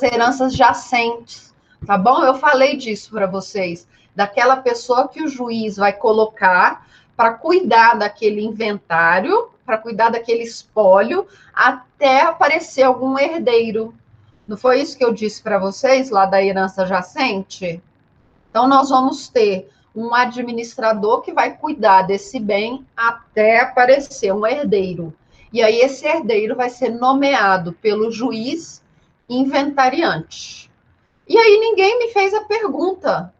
heranças jacentes, tá bom? Eu falei disso para vocês, daquela pessoa que o juiz vai colocar para cuidar daquele inventário, para cuidar daquele espólio, até aparecer algum herdeiro. Não foi isso que eu disse para vocês lá da herança jacente? Então, nós vamos ter um administrador que vai cuidar desse bem até aparecer um herdeiro. E aí, esse herdeiro vai ser nomeado pelo juiz inventariante. E aí, ninguém me fez a pergunta: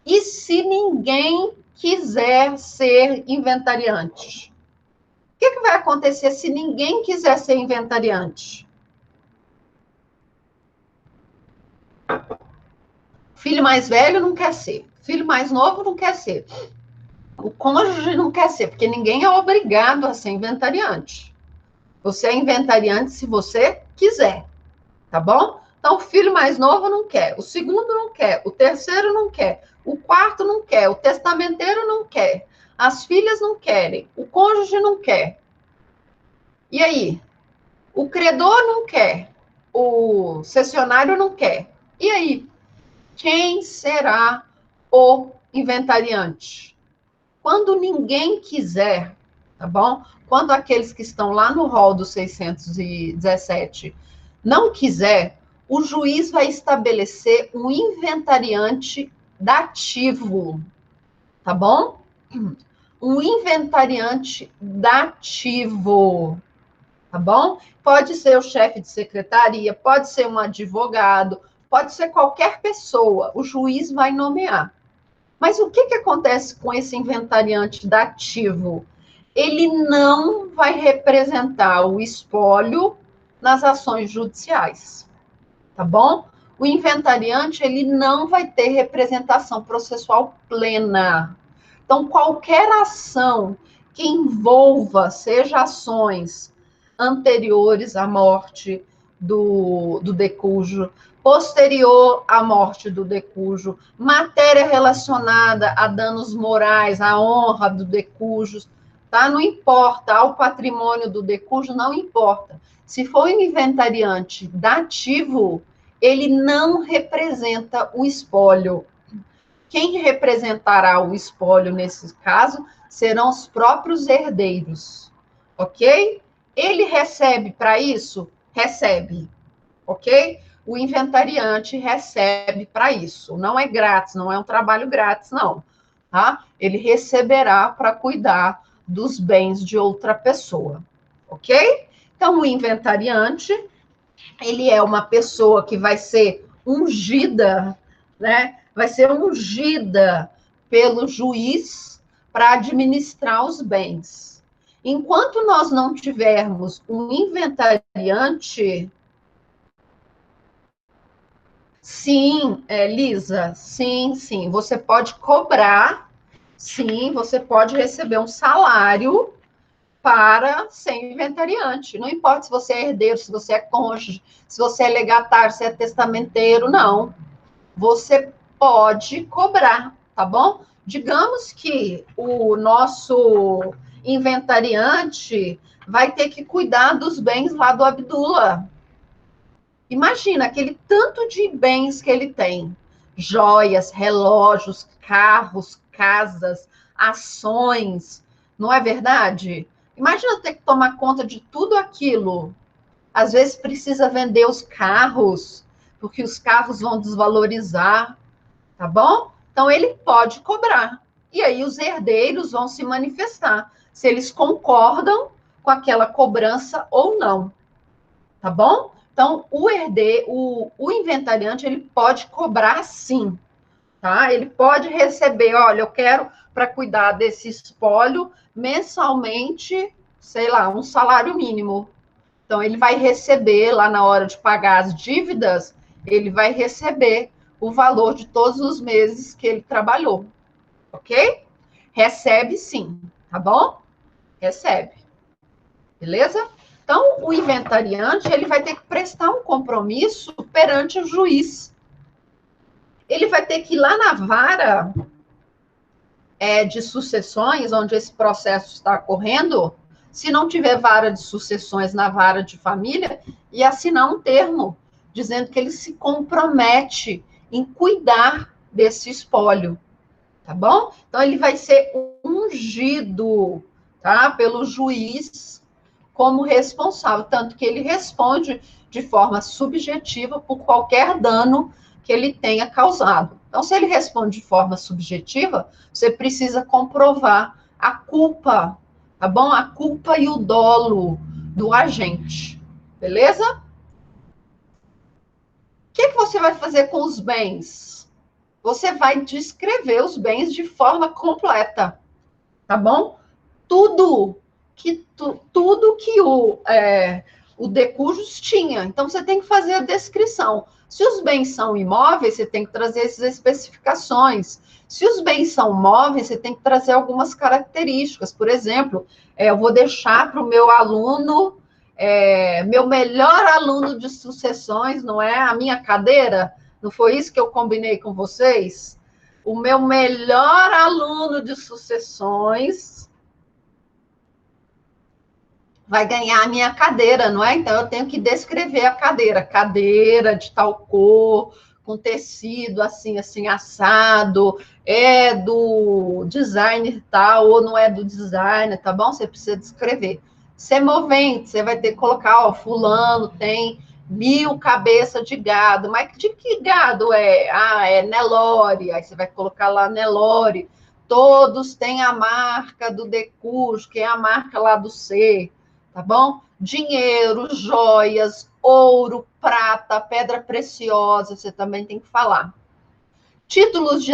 e se ninguém quiser ser inventariante? O que vai acontecer se ninguém quiser ser inventariante? Filho mais velho não quer ser, filho mais novo não quer ser, o cônjuge não quer ser, porque ninguém é obrigado a ser inventariante. Você é inventariante se você quiser, tá bom? Então, o filho mais novo não quer, o segundo não quer, o terceiro não quer, o quarto não quer, o testamenteiro não quer, as filhas não querem, o cônjuge não quer. E aí? O credor não quer, o cessionário não quer. E aí? Quem será o inventariante? Quando ninguém quiser, tá bom? Quando aqueles que estão lá no rol do 617 não quiser, o juiz vai estabelecer um inventariante dativo, tá bom? Um inventariante dativo, tá bom? Pode ser o chefe de secretaria, pode ser um advogado, pode ser qualquer pessoa, o juiz vai nomear. Mas o que acontece com esse inventariante dativo? Ele não vai representar o espólio nas ações judiciais, tá bom? O inventariante, ele não vai ter representação processual plena. Então, qualquer ação que envolva, seja ações anteriores à morte do decújo, posterior à morte do decújo, matéria relacionada a danos morais, à honra do decújo, tá? Não importa, ao patrimônio do decújo, não importa. Se for um inventariante dativo, ele não representa o espólio. Quem representará o espólio nesse caso serão os próprios herdeiros, ok? Ele recebe para isso? Recebe, ok? O inventariante recebe para isso. Não é grátis, não é um trabalho grátis, não. Tá? Ele receberá para cuidar dos bens de outra pessoa, ok? Então, o inventariante, ele é uma pessoa que vai ser ungida, né? Vai ser ungida pelo juiz para administrar os bens. Enquanto nós não tivermos um inventariante, sim, Lisa, sim, você pode cobrar, sim, você pode receber um salário, para ser inventariante. Não importa se você é herdeiro, se você é cônjuge, se você é legatário, se é testamenteiro, não. Você pode cobrar, tá bom? Digamos que o nosso inventariante vai ter que cuidar dos bens lá do Abdullah. Imagina aquele tanto de bens que ele tem: joias, relógios, carros, casas, ações, não é verdade? Imagina ter que tomar conta de tudo aquilo. Às vezes precisa vender os carros, porque os carros vão desvalorizar, tá bom? Então ele pode cobrar. E aí os herdeiros vão se manifestar, se eles concordam com aquela cobrança ou não, tá bom? Então o inventariante, ele pode cobrar sim, tá? Ele pode receber, olha, eu quero para cuidar desse espólio mensalmente, sei lá, um salário mínimo. Então, ele vai receber, lá na hora de pagar as dívidas, ele vai receber o valor de todos os meses que ele trabalhou, ok? Recebe sim, tá bom? Recebe, beleza? Então, o inventariante, ele vai ter que prestar um compromisso perante o juiz. Ele vai ter que ir lá na vara de sucessões, onde esse processo está ocorrendo, se não tiver vara de sucessões na vara de família, e assinar um termo dizendo que ele se compromete em cuidar desse espólio, tá bom? Então, ele vai ser ungido, tá, pelo juiz como responsável, tanto que ele responde de forma subjetiva por qualquer dano que ele tenha causado. Então, se ele responde de forma subjetiva, você precisa comprovar a culpa, tá bom? A culpa e o dolo do agente, beleza? O que você vai fazer com os bens? Você vai descrever os bens de forma completa, tá bom? Tudo que o decujus tinha. Então, você tem que fazer a descrição. Se os bens são imóveis, você tem que trazer essas especificações. Se os bens são móveis, você tem que trazer algumas características. Por exemplo, eu vou deixar para o meu aluno, meu melhor aluno de sucessões, não é? A minha cadeira. Não foi isso que eu combinei com vocês? O meu melhor aluno de sucessões vai ganhar a minha cadeira, não é? Então, eu tenho que descrever a cadeira. Cadeira de tal cor, com tecido assim, assim, assado, é do designer tal, ou não é do designer, tá bom? Você precisa descrever. Semovente, você vai ter que colocar, ó, fulano tem 1000 cabeças de gado. Mas de que gado é? Ah, é Nelore. Aí você vai colocar lá Nelore. Todos têm a marca do Decus, que é a marca lá do C, tá bom? Dinheiro, joias, ouro, prata, pedra preciosa, você também tem que falar. Títulos de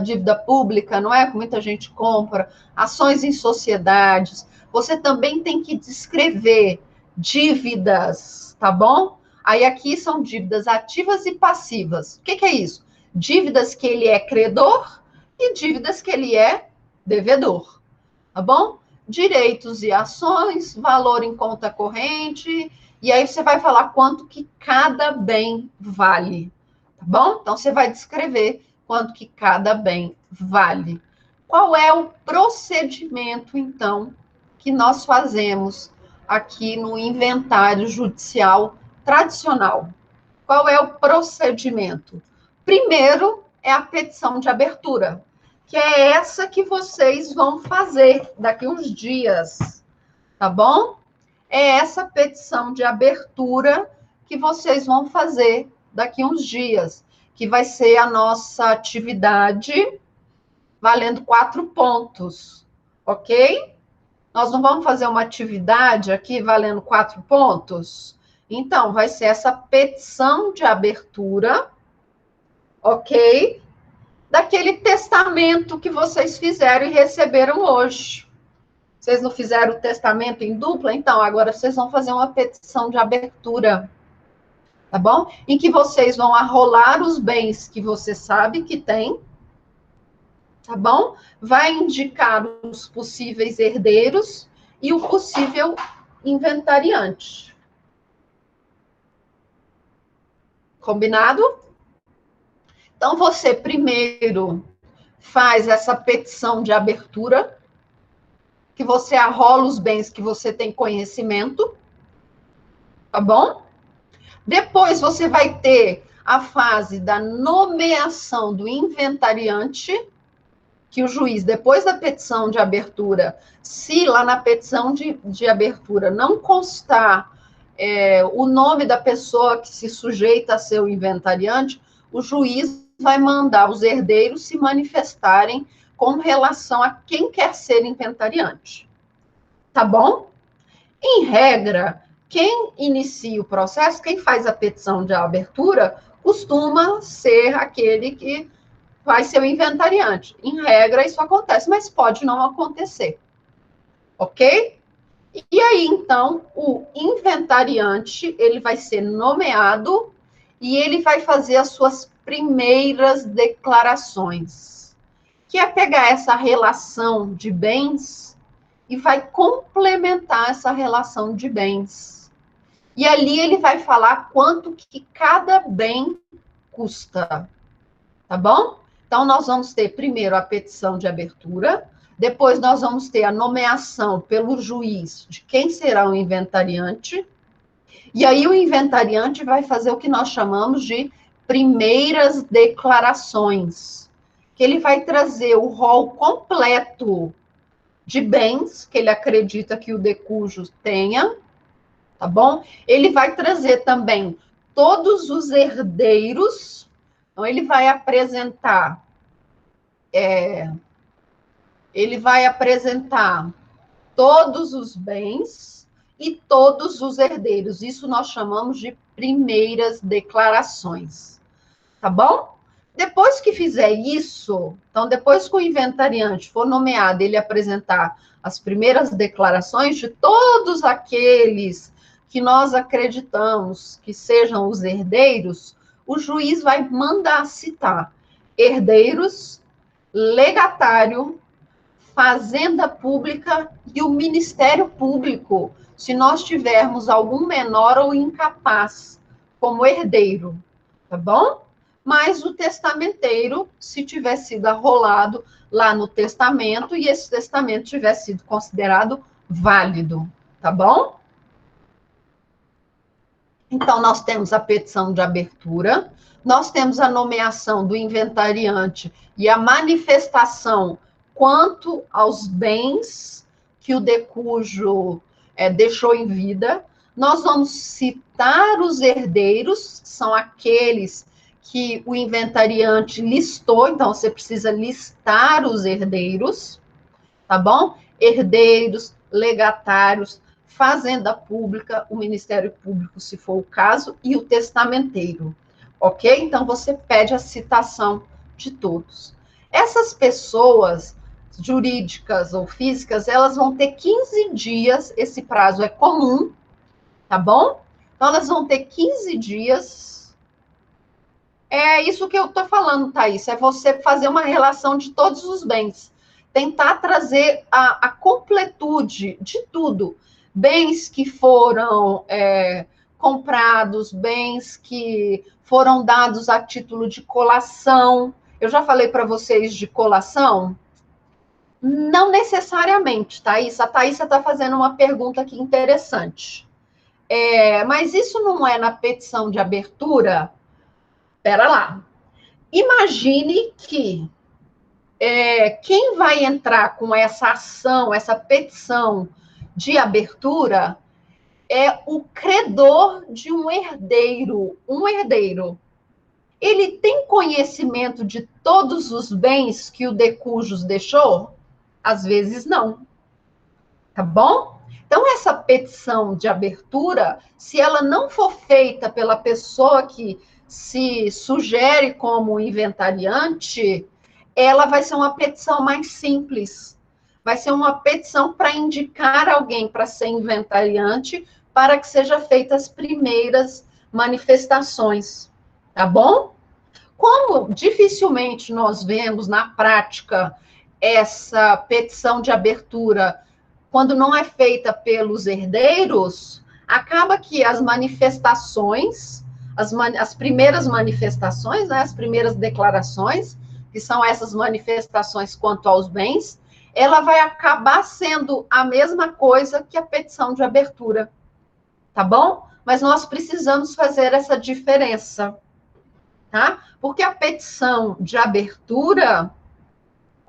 dívida pública, não é? Que muita gente compra, ações em sociedades. Você também tem que descrever dívidas, tá bom? Aí aqui são dívidas ativas e passivas. O que é isso? Dívidas que ele é credor e dívidas que ele é devedor, tá bom? Direitos e ações, valor em conta corrente, e aí você vai falar quanto que cada bem vale, tá bom? Então, você vai descrever quanto que cada bem vale. Qual é o procedimento, então, que nós fazemos aqui no inventário judicial tradicional? Qual é o procedimento? Primeiro é a petição de abertura, que é essa que vocês vão fazer daqui uns dias, tá bom? É essa petição de abertura que vocês vão fazer daqui uns dias, que vai ser a nossa atividade valendo 4 pontos, ok? Nós não vamos fazer uma atividade aqui valendo 4 pontos? Então, vai ser essa petição de abertura, ok? Daquele testamento que vocês fizeram e receberam hoje. Vocês não fizeram o testamento em dupla? Então, agora vocês vão fazer uma petição de abertura, tá bom? Em que vocês vão arrolar os bens que você sabe que tem, tá bom? Vai indicar os possíveis herdeiros e o possível inventariante. Combinado? Então, você primeiro faz essa petição de abertura, que você arrola os bens que você tem conhecimento, tá bom? Depois você vai ter a fase da nomeação do inventariante, que o juiz, depois da petição de abertura, se lá na petição de abertura não constar o nome da pessoa que se sujeita a ser o inventariante, o juiz vai mandar os herdeiros se manifestarem com relação a quem quer ser inventariante. Tá bom? Em regra, quem inicia o processo, quem faz a petição de abertura, costuma ser aquele que vai ser o inventariante. Em regra, isso acontece, mas pode não acontecer. Ok? E aí, então, o inventariante, ele vai ser nomeado e ele vai fazer as suas primeiras declarações, que é pegar essa relação de bens e vai complementar essa relação de bens. E ali ele vai falar quanto que cada bem custa, tá bom? Então, nós vamos ter primeiro a petição de abertura, depois nós vamos ter a nomeação pelo juiz de quem será o inventariante, e aí o inventariante vai fazer o que nós chamamos de primeiras declarações, que ele vai trazer o rol completo de bens que ele acredita que o decújo tenha, tá bom? Ele vai trazer também todos os herdeiros, então ele vai apresentar todos os bens e todos os herdeiros. Isso nós chamamos de primeiras declarações, tá bom? Depois que fizer isso, então depois que o inventariante for nomeado, ele apresentar as primeiras declarações de todos aqueles que nós acreditamos que sejam os herdeiros, o juiz vai mandar citar herdeiros, legatário, fazenda pública e o Ministério Público, se nós tivermos algum menor ou incapaz como herdeiro, tá bom? Mas o testamenteiro, se tiver sido arrolado lá no testamento e esse testamento tiver sido considerado válido, tá bom? Então, nós temos a petição de abertura, nós temos a nomeação do inventariante e a manifestação quanto aos bens que o decujo deixou em vida. Nós vamos citar os herdeiros, são aqueles que o inventariante listou, então você precisa listar os herdeiros, tá bom? Herdeiros, legatários, fazenda pública, o Ministério Público, se for o caso, e o testamenteiro, ok? Então, você pede a citação de todos. Essas pessoas jurídicas ou físicas, elas vão ter 15 dias, esse prazo é comum, tá bom? Então, elas vão ter 15 dias. É isso que eu estou falando, Thaís, é você fazer uma relação de todos os bens, tentar trazer a completude de tudo, bens que foram comprados, bens que foram dados a título de colação. Eu já falei para vocês de colação? Não necessariamente, Thaís. A Thaís está fazendo uma pergunta aqui interessante. Mas isso não é na petição de abertura? Espera lá. Imagine que quem vai entrar com essa ação, essa petição de abertura, é o credor de um herdeiro. Um herdeiro. Ele tem conhecimento de todos os bens que o decujus deixou? Às vezes não. Tá bom? Então, essa petição de abertura, se ela não for feita pela pessoa que se sugere como inventariante, ela vai ser uma petição mais simples. Vai ser uma petição para indicar alguém para ser inventariante, para que seja feitas as primeiras manifestações. Tá bom? Como dificilmente nós vemos na prática essa petição de abertura quando não é feita pelos herdeiros, acaba que as manifestações, as primeiras manifestações, né, as primeiras declarações, que são essas manifestações quanto aos bens, ela vai acabar sendo a mesma coisa que a petição de abertura, tá bom? Mas nós precisamos fazer essa diferença, tá? Porque a petição de abertura,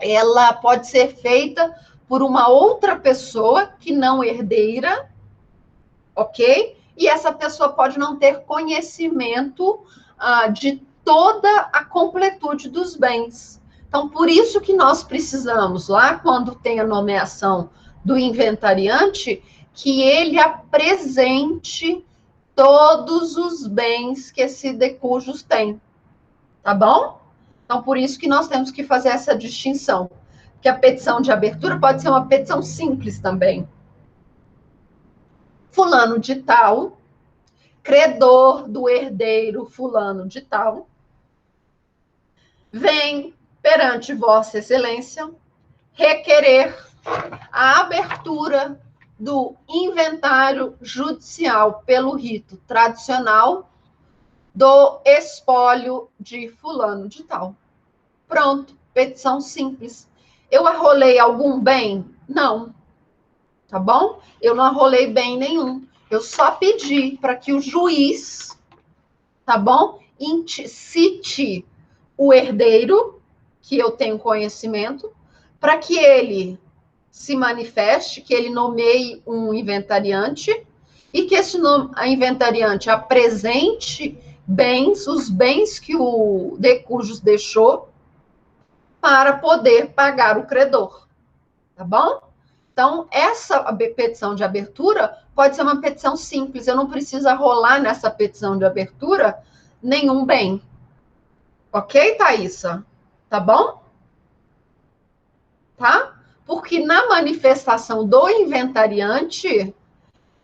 ela pode ser feita por uma outra pessoa que não herdeira, ok? E essa pessoa pode não ter conhecimento de toda a completude dos bens. Então, por isso que nós precisamos, lá quando tem a nomeação do inventariante, que ele apresente todos os bens que esse decujus tem, tá bom? Então, por isso que nós temos que fazer essa distinção, que a petição de abertura pode ser uma petição simples também. Fulano de tal, credor do herdeiro fulano de tal, vem perante Vossa Excelência requerer a abertura do inventário judicial pelo rito tradicional do espólio de fulano de tal. Pronto, petição simples. Eu arrolei algum bem? Não. Tá bom? Eu não arrolei bem nenhum. Eu só pedi para que o juiz, tá bom? Cite o herdeiro, que eu tenho conhecimento, para que ele se manifeste, que ele nomeie um inventariante e que esse inventariante apresente bens, os bens que o decujus deixou para poder pagar o credor, tá bom? Então, essa petição de abertura pode ser uma petição simples, eu não preciso rolar nessa petição de abertura nenhum bem. Ok, Thaísa? Tá bom? Tá? Porque na manifestação do inventariante,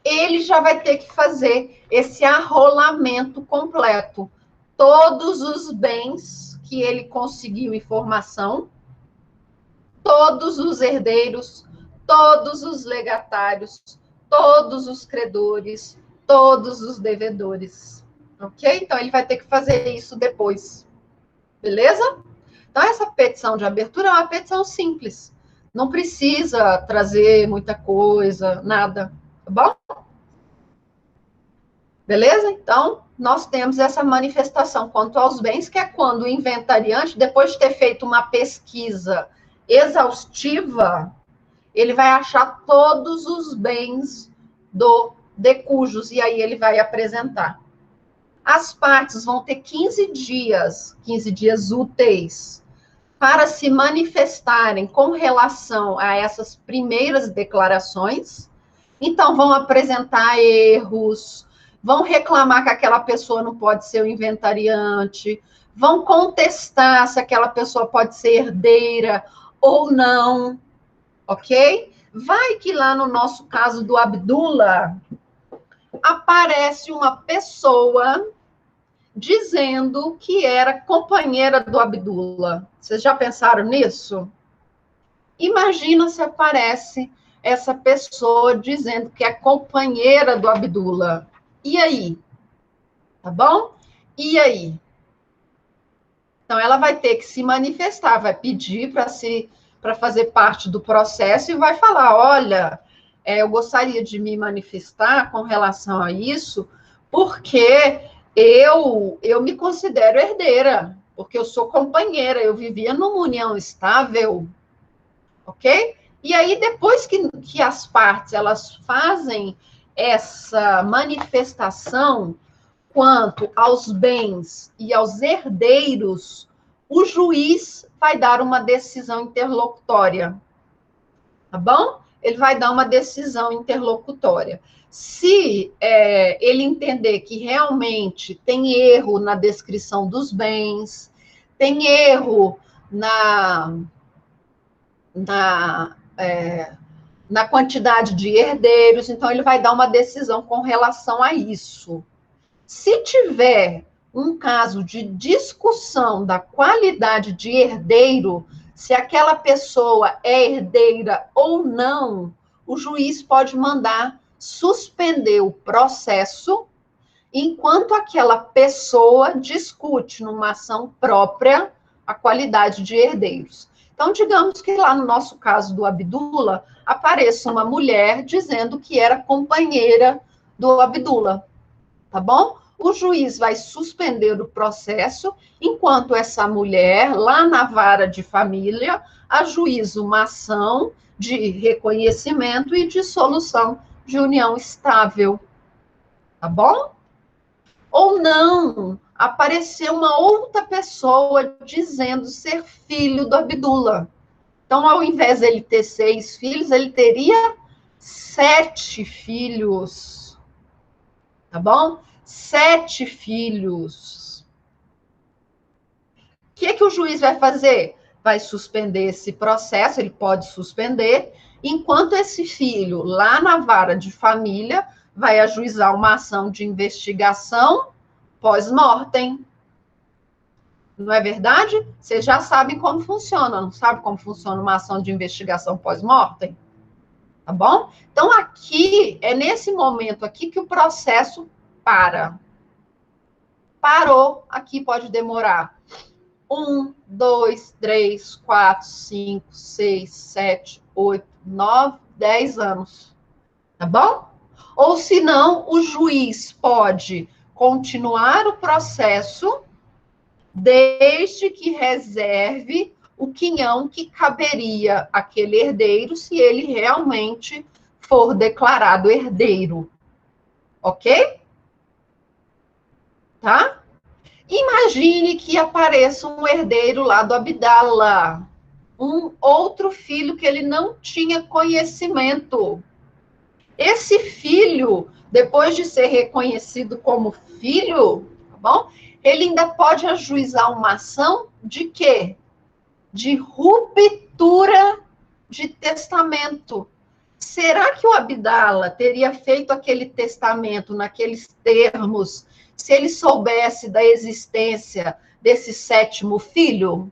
ele já vai ter que fazer esse arrolamento completo. Todos os bens que ele conseguiu informação, todos os herdeiros, todos os legatários, todos os credores, todos os devedores. Ok? Então, ele vai ter que fazer isso depois. Beleza? Então, essa petição de abertura é uma petição simples. Não precisa trazer muita coisa, nada. Tá bom? Beleza? Então, nós temos essa manifestação quanto aos bens, que é quando o inventariante, depois de ter feito uma pesquisa exaustiva, ele vai achar todos os bens do decujus, e aí ele vai apresentar. As partes vão ter 15 dias úteis, para se manifestarem com relação a essas primeiras declarações. Então, vão apresentar erros, vão reclamar que aquela pessoa não pode ser o inventariante, vão contestar se aquela pessoa pode ser herdeira ou não, ok? Vai que lá no nosso caso do Abdullah, aparece uma pessoa dizendo que era companheira do Abdullah. Vocês já pensaram nisso? Imagina se aparece essa pessoa dizendo que é companheira do Abdullah. E aí? Tá bom? E aí? Então, ela vai ter que se manifestar, vai pedir para fazer parte do processo e vai falar, olha, eu gostaria de me manifestar com relação a isso, porque eu me considero herdeira, porque eu sou companheira, eu vivia numa união estável, ok? E aí, depois que as partes, elas fazem essa manifestação quanto aos bens e aos herdeiros, o juiz vai dar uma decisão interlocutória, tá bom? Ele vai dar uma decisão interlocutória. Se ele entender que realmente tem erro na descrição dos bens, tem erro na quantidade de herdeiros, então ele vai dar uma decisão com relação a isso. Se tiver um caso de discussão da qualidade de herdeiro, se aquela pessoa é herdeira ou não, o juiz pode mandar suspender o processo enquanto aquela pessoa discute numa ação própria a qualidade de herdeiros. Então, digamos que lá no nosso caso do Abdullah, apareça uma mulher dizendo que era companheira do Abdullah, tá bom? O juiz vai suspender o processo, enquanto essa mulher, lá na vara de família, ajuiza uma ação de reconhecimento e dissolução de união estável, tá bom? Ou não, apareceu uma outra pessoa dizendo ser filho do Abdullah. Então, ao invés dele ter 6 filhos, ele teria 7 filhos. Tá bom? 7 filhos. O que o juiz vai fazer? Vai suspender esse processo, ele pode suspender, enquanto esse filho, lá na vara de família, vai ajuizar uma ação de investigação pós-mortem. Não é verdade? Vocês já sabem como funciona, não sabe como funciona uma ação de investigação pós-mortem? Tá bom? Então, aqui, é nesse momento aqui que o processo para. Parou, aqui pode demorar 1, 2, 3, 4, 5, 6, 7, 8, 9, 10 anos. Tá bom? Ou se não, o juiz pode continuar o processo desde que reserve o quinhão que caberia àquele herdeiro se ele realmente for declarado herdeiro. Ok? Tá? Imagine que apareça um herdeiro lá do Abdallah, um outro filho que ele não tinha conhecimento. Esse filho, depois de ser reconhecido como filho, tá bom? Ele ainda pode ajuizar uma ação de quê? De ruptura de testamento. Será que o Abdallah teria feito aquele testamento naqueles termos se ele soubesse da existência desse 7º filho?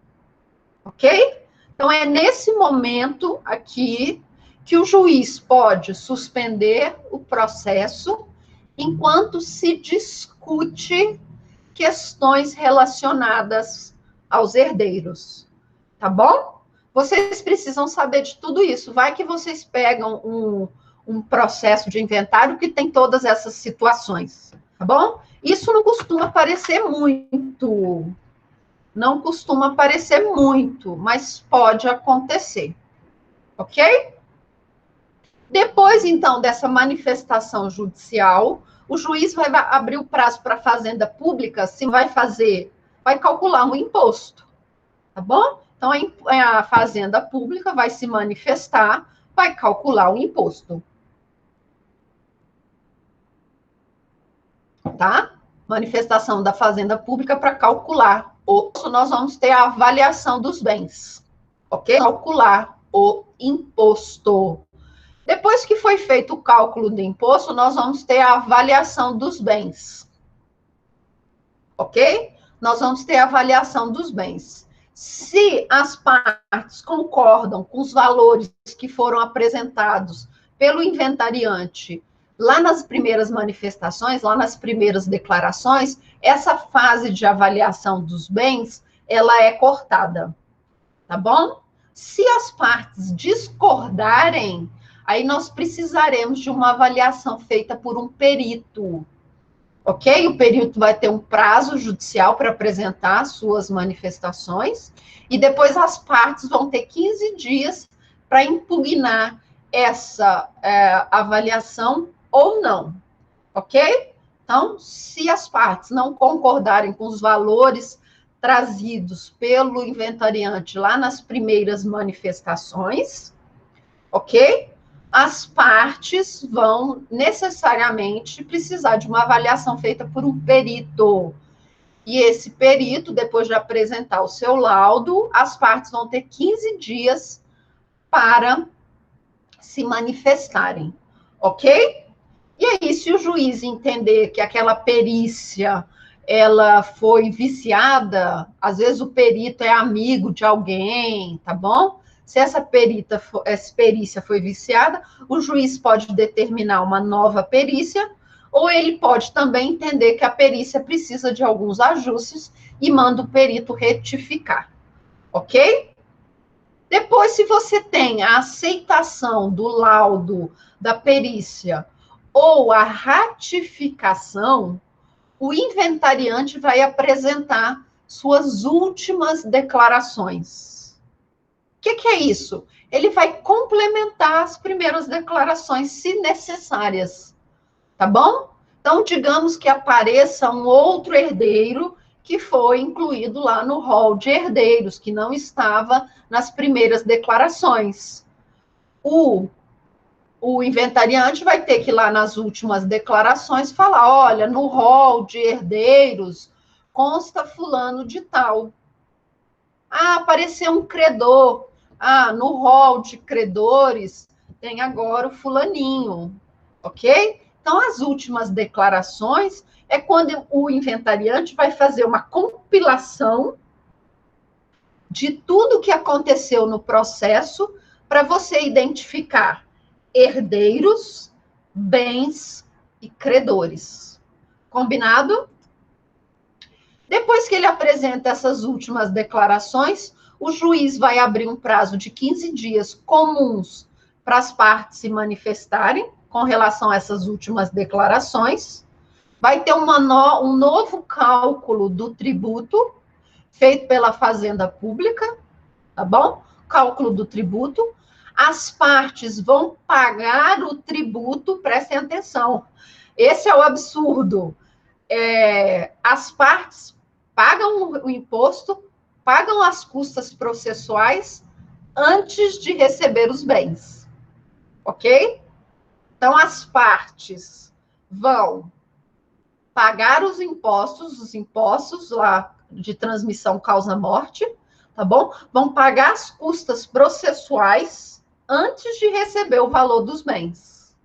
Ok? Então, é nesse momento aqui que o juiz pode suspender o processo enquanto se discute questões relacionadas aos herdeiros. Tá bom? Vocês precisam saber de tudo isso. Vai que vocês pegam um processo de inventário que tem todas essas situações. Tá bom? Isso não costuma aparecer muito. Não costuma aparecer muito, mas pode acontecer. Ok? Depois, então, dessa manifestação judicial, o juiz vai abrir o prazo para a Fazenda Pública, se vai calcular um imposto, tá bom? Então, a Fazenda Pública vai se manifestar, vai calcular o imposto. Tá? Manifestação da Fazenda Pública para calcular. Nós vamos ter a avaliação dos bens, ok? Calcular o imposto. Depois que foi feito o cálculo do imposto, nós vamos ter a avaliação dos bens. Ok? Nós vamos ter a avaliação dos bens. Se as partes concordam com os valores que foram apresentados pelo inventariante lá nas primeiras manifestações, lá nas primeiras declarações, essa fase de avaliação dos bens, ela é cortada. Tá bom? Se as partes discordarem, aí nós precisaremos de uma avaliação feita por um perito, ok? O perito vai ter um prazo judicial para apresentar suas manifestações, e depois as partes vão ter 15 dias para impugnar essa avaliação ou não, ok? Então, se as partes não concordarem com os valores trazidos pelo inventariante lá nas primeiras manifestações, ok? As partes vão necessariamente precisar de uma avaliação feita por um perito. E esse perito, depois de apresentar o seu laudo, as partes vão ter 15 dias para se manifestarem, ok? E aí, se o juiz entender que aquela perícia ela foi viciada, às vezes o perito é amigo de alguém, tá bom? Se essa perícia foi viciada, o juiz pode determinar uma nova perícia, ou ele pode também entender que a perícia precisa de alguns ajustes e manda o perito retificar, ok? Depois, se você tem a aceitação do laudo da perícia ou a ratificação, o inventariante vai apresentar suas últimas declarações. O que é isso? Ele vai complementar as primeiras declarações, se necessárias, tá bom? Então, digamos que apareça um outro herdeiro que foi incluído lá no rol de herdeiros, que não estava nas primeiras declarações. O inventariante vai ter que ir lá nas últimas declarações falar, olha, no rol de herdeiros consta fulano de tal. Ah, apareceu um credor. Ah, no rol de credores tem agora o fulaninho, ok? Então, as últimas declarações é quando o inventariante vai fazer uma compilação de tudo que aconteceu no processo para você identificar herdeiros, bens e credores. Combinado? Depois que ele apresenta essas últimas declarações, o juiz vai abrir um prazo de 15 dias comuns para as partes se manifestarem com relação a essas últimas declarações. Vai ter um novo cálculo do tributo feito pela Fazenda Pública, tá bom? Cálculo do tributo. As partes vão pagar o tributo, prestem atenção. Esse é o absurdo. As partes pagam o imposto, pagam as custas processuais antes de receber os bens, ok? Então, as partes vão pagar os impostos lá de transmissão causa-morte, tá bom? Vão pagar as custas processuais antes de receber o valor dos bens.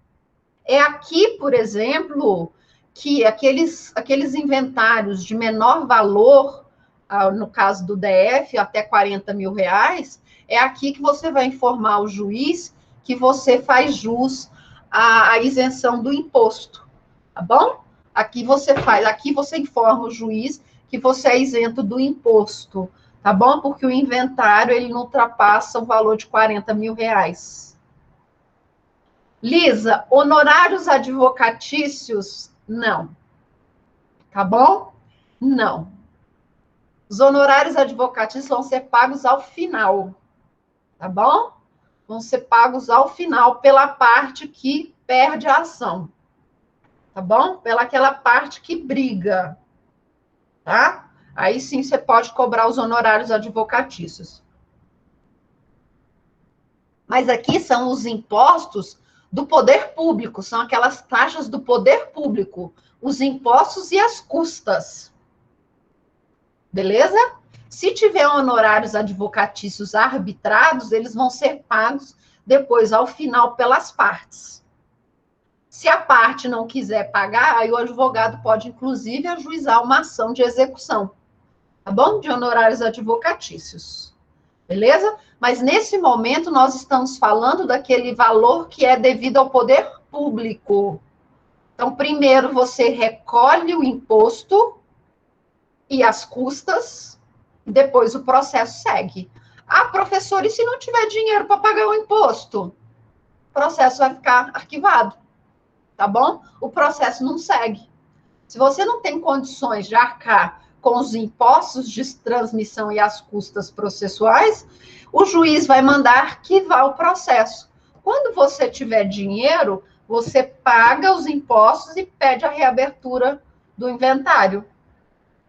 É aqui, por exemplo, que aqueles inventários de menor valor, no caso do DF, até 40 mil reais, é aqui que você vai informar o juiz que você faz jus à isenção do imposto, tá bom? Aqui você informa o juiz que você é isento do imposto, tá bom? Porque o inventário, ele não ultrapassa o valor de 40 mil reais. Lisa, honorários advocatícios, não. Tá bom? Não. Os honorários advocatícios vão ser pagos ao final, tá bom? Vão ser pagos ao final pela parte que perde a ação, tá bom? Pela aquela parte que briga, tá? Aí sim você pode cobrar os honorários advocatícios. Mas aqui são os impostos do poder público, são aquelas taxas do poder público, os impostos e as custas. Beleza? Se tiver honorários advocatícios arbitrados, eles vão ser pagos depois, ao final, pelas partes. Se a parte não quiser pagar, aí o advogado pode, inclusive, ajuizar uma ação de execução, tá bom? De honorários advocatícios. Beleza? Mas, nesse momento, nós estamos falando daquele valor que é devido ao poder público. Então, primeiro você recolhe o imposto e as custas, depois o processo segue. Ah, professor, e se não tiver dinheiro para pagar o imposto? O processo vai ficar arquivado, tá bom? O processo não segue. Se você não tem condições de arcar com os impostos de transmissão e as custas processuais, o juiz vai mandar arquivar o processo. Quando você tiver dinheiro, você paga os impostos e pede a reabertura do inventário.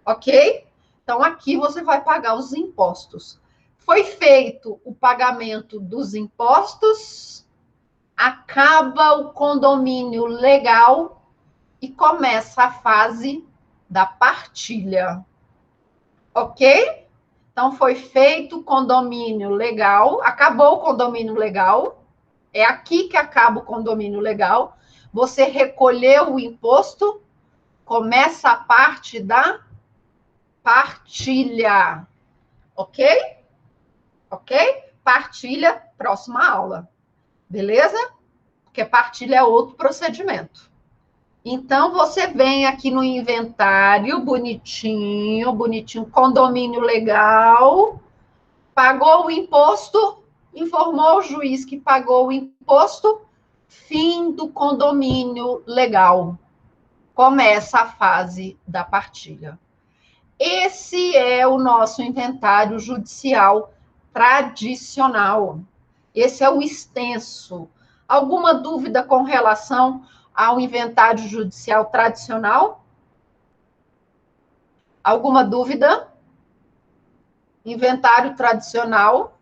Ok? Então, aqui você vai pagar os impostos. Foi feito o pagamento dos impostos, acaba o condomínio legal e começa a fase da partilha. Ok? Então, foi feito o condomínio legal, acabou o condomínio legal, é aqui que acaba o condomínio legal, você recolheu o imposto, começa a parte da partilha, ok? Ok? partilha, próxima aula. Beleza? Porque partilha é outro procedimento. Então, você vem aqui no inventário, bonitinho, bonitinho, condomínio legal, pagou o imposto, informou o juiz que pagou o imposto, fim do condomínio legal. Começa a fase da partilha. Esse é o nosso inventário judicial tradicional. Esse é o extenso. Alguma dúvida com relação ao inventário judicial tradicional? Alguma dúvida? Inventário tradicional?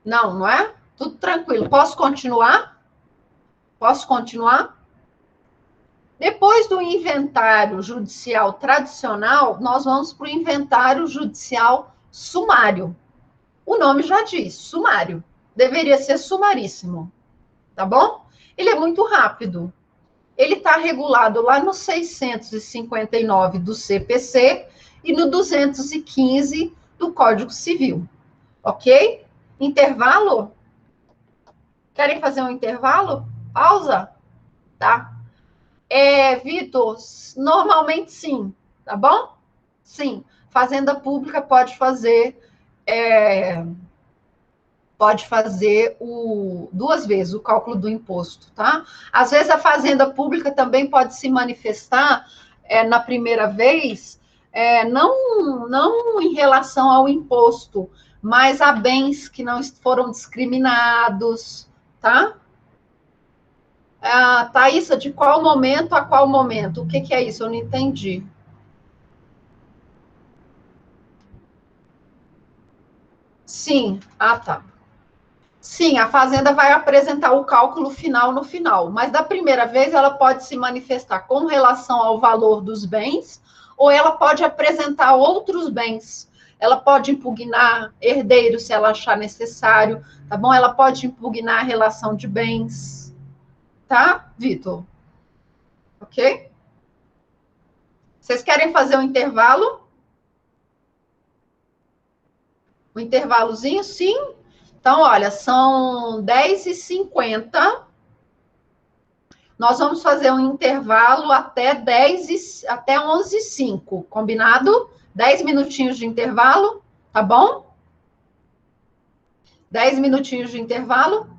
Não, não é? Tudo tranquilo. Posso continuar? Posso continuar? Depois do inventário judicial tradicional, nós vamos para o inventário judicial sumário. O nome já diz, sumário. Deveria ser sumaríssimo, tá bom? Ele é muito rápido. Ele está regulado lá no 659 do CPC e no 215 do Código Civil, ok? Intervalo? Querem fazer um intervalo? Pausa? Tá. Vitor, normalmente sim, tá bom? Sim, fazenda pública pode fazer duas vezes o cálculo do imposto, tá? Às vezes a fazenda pública também pode se manifestar na primeira vez, não em relação ao imposto, mas a bens que não foram discriminados, tá? Thaísa, de qual momento a qual momento? O que é isso? Eu não entendi. Sim, tá. Sim, a fazenda vai apresentar o cálculo final no final, mas da primeira vez ela pode se manifestar com relação ao valor dos bens, ou ela pode apresentar outros bens. Ela pode impugnar herdeiro se ela achar necessário, tá bom? Ela pode impugnar a relação de bens. Tá, Vitor? Ok? Vocês querem fazer um intervalo? Um intervalozinho? Sim. Então, olha, são 10h50. Nós vamos fazer um intervalo até 11h05, combinado? 10 minutinhos de intervalo, tá bom? 10 minutinhos de intervalo.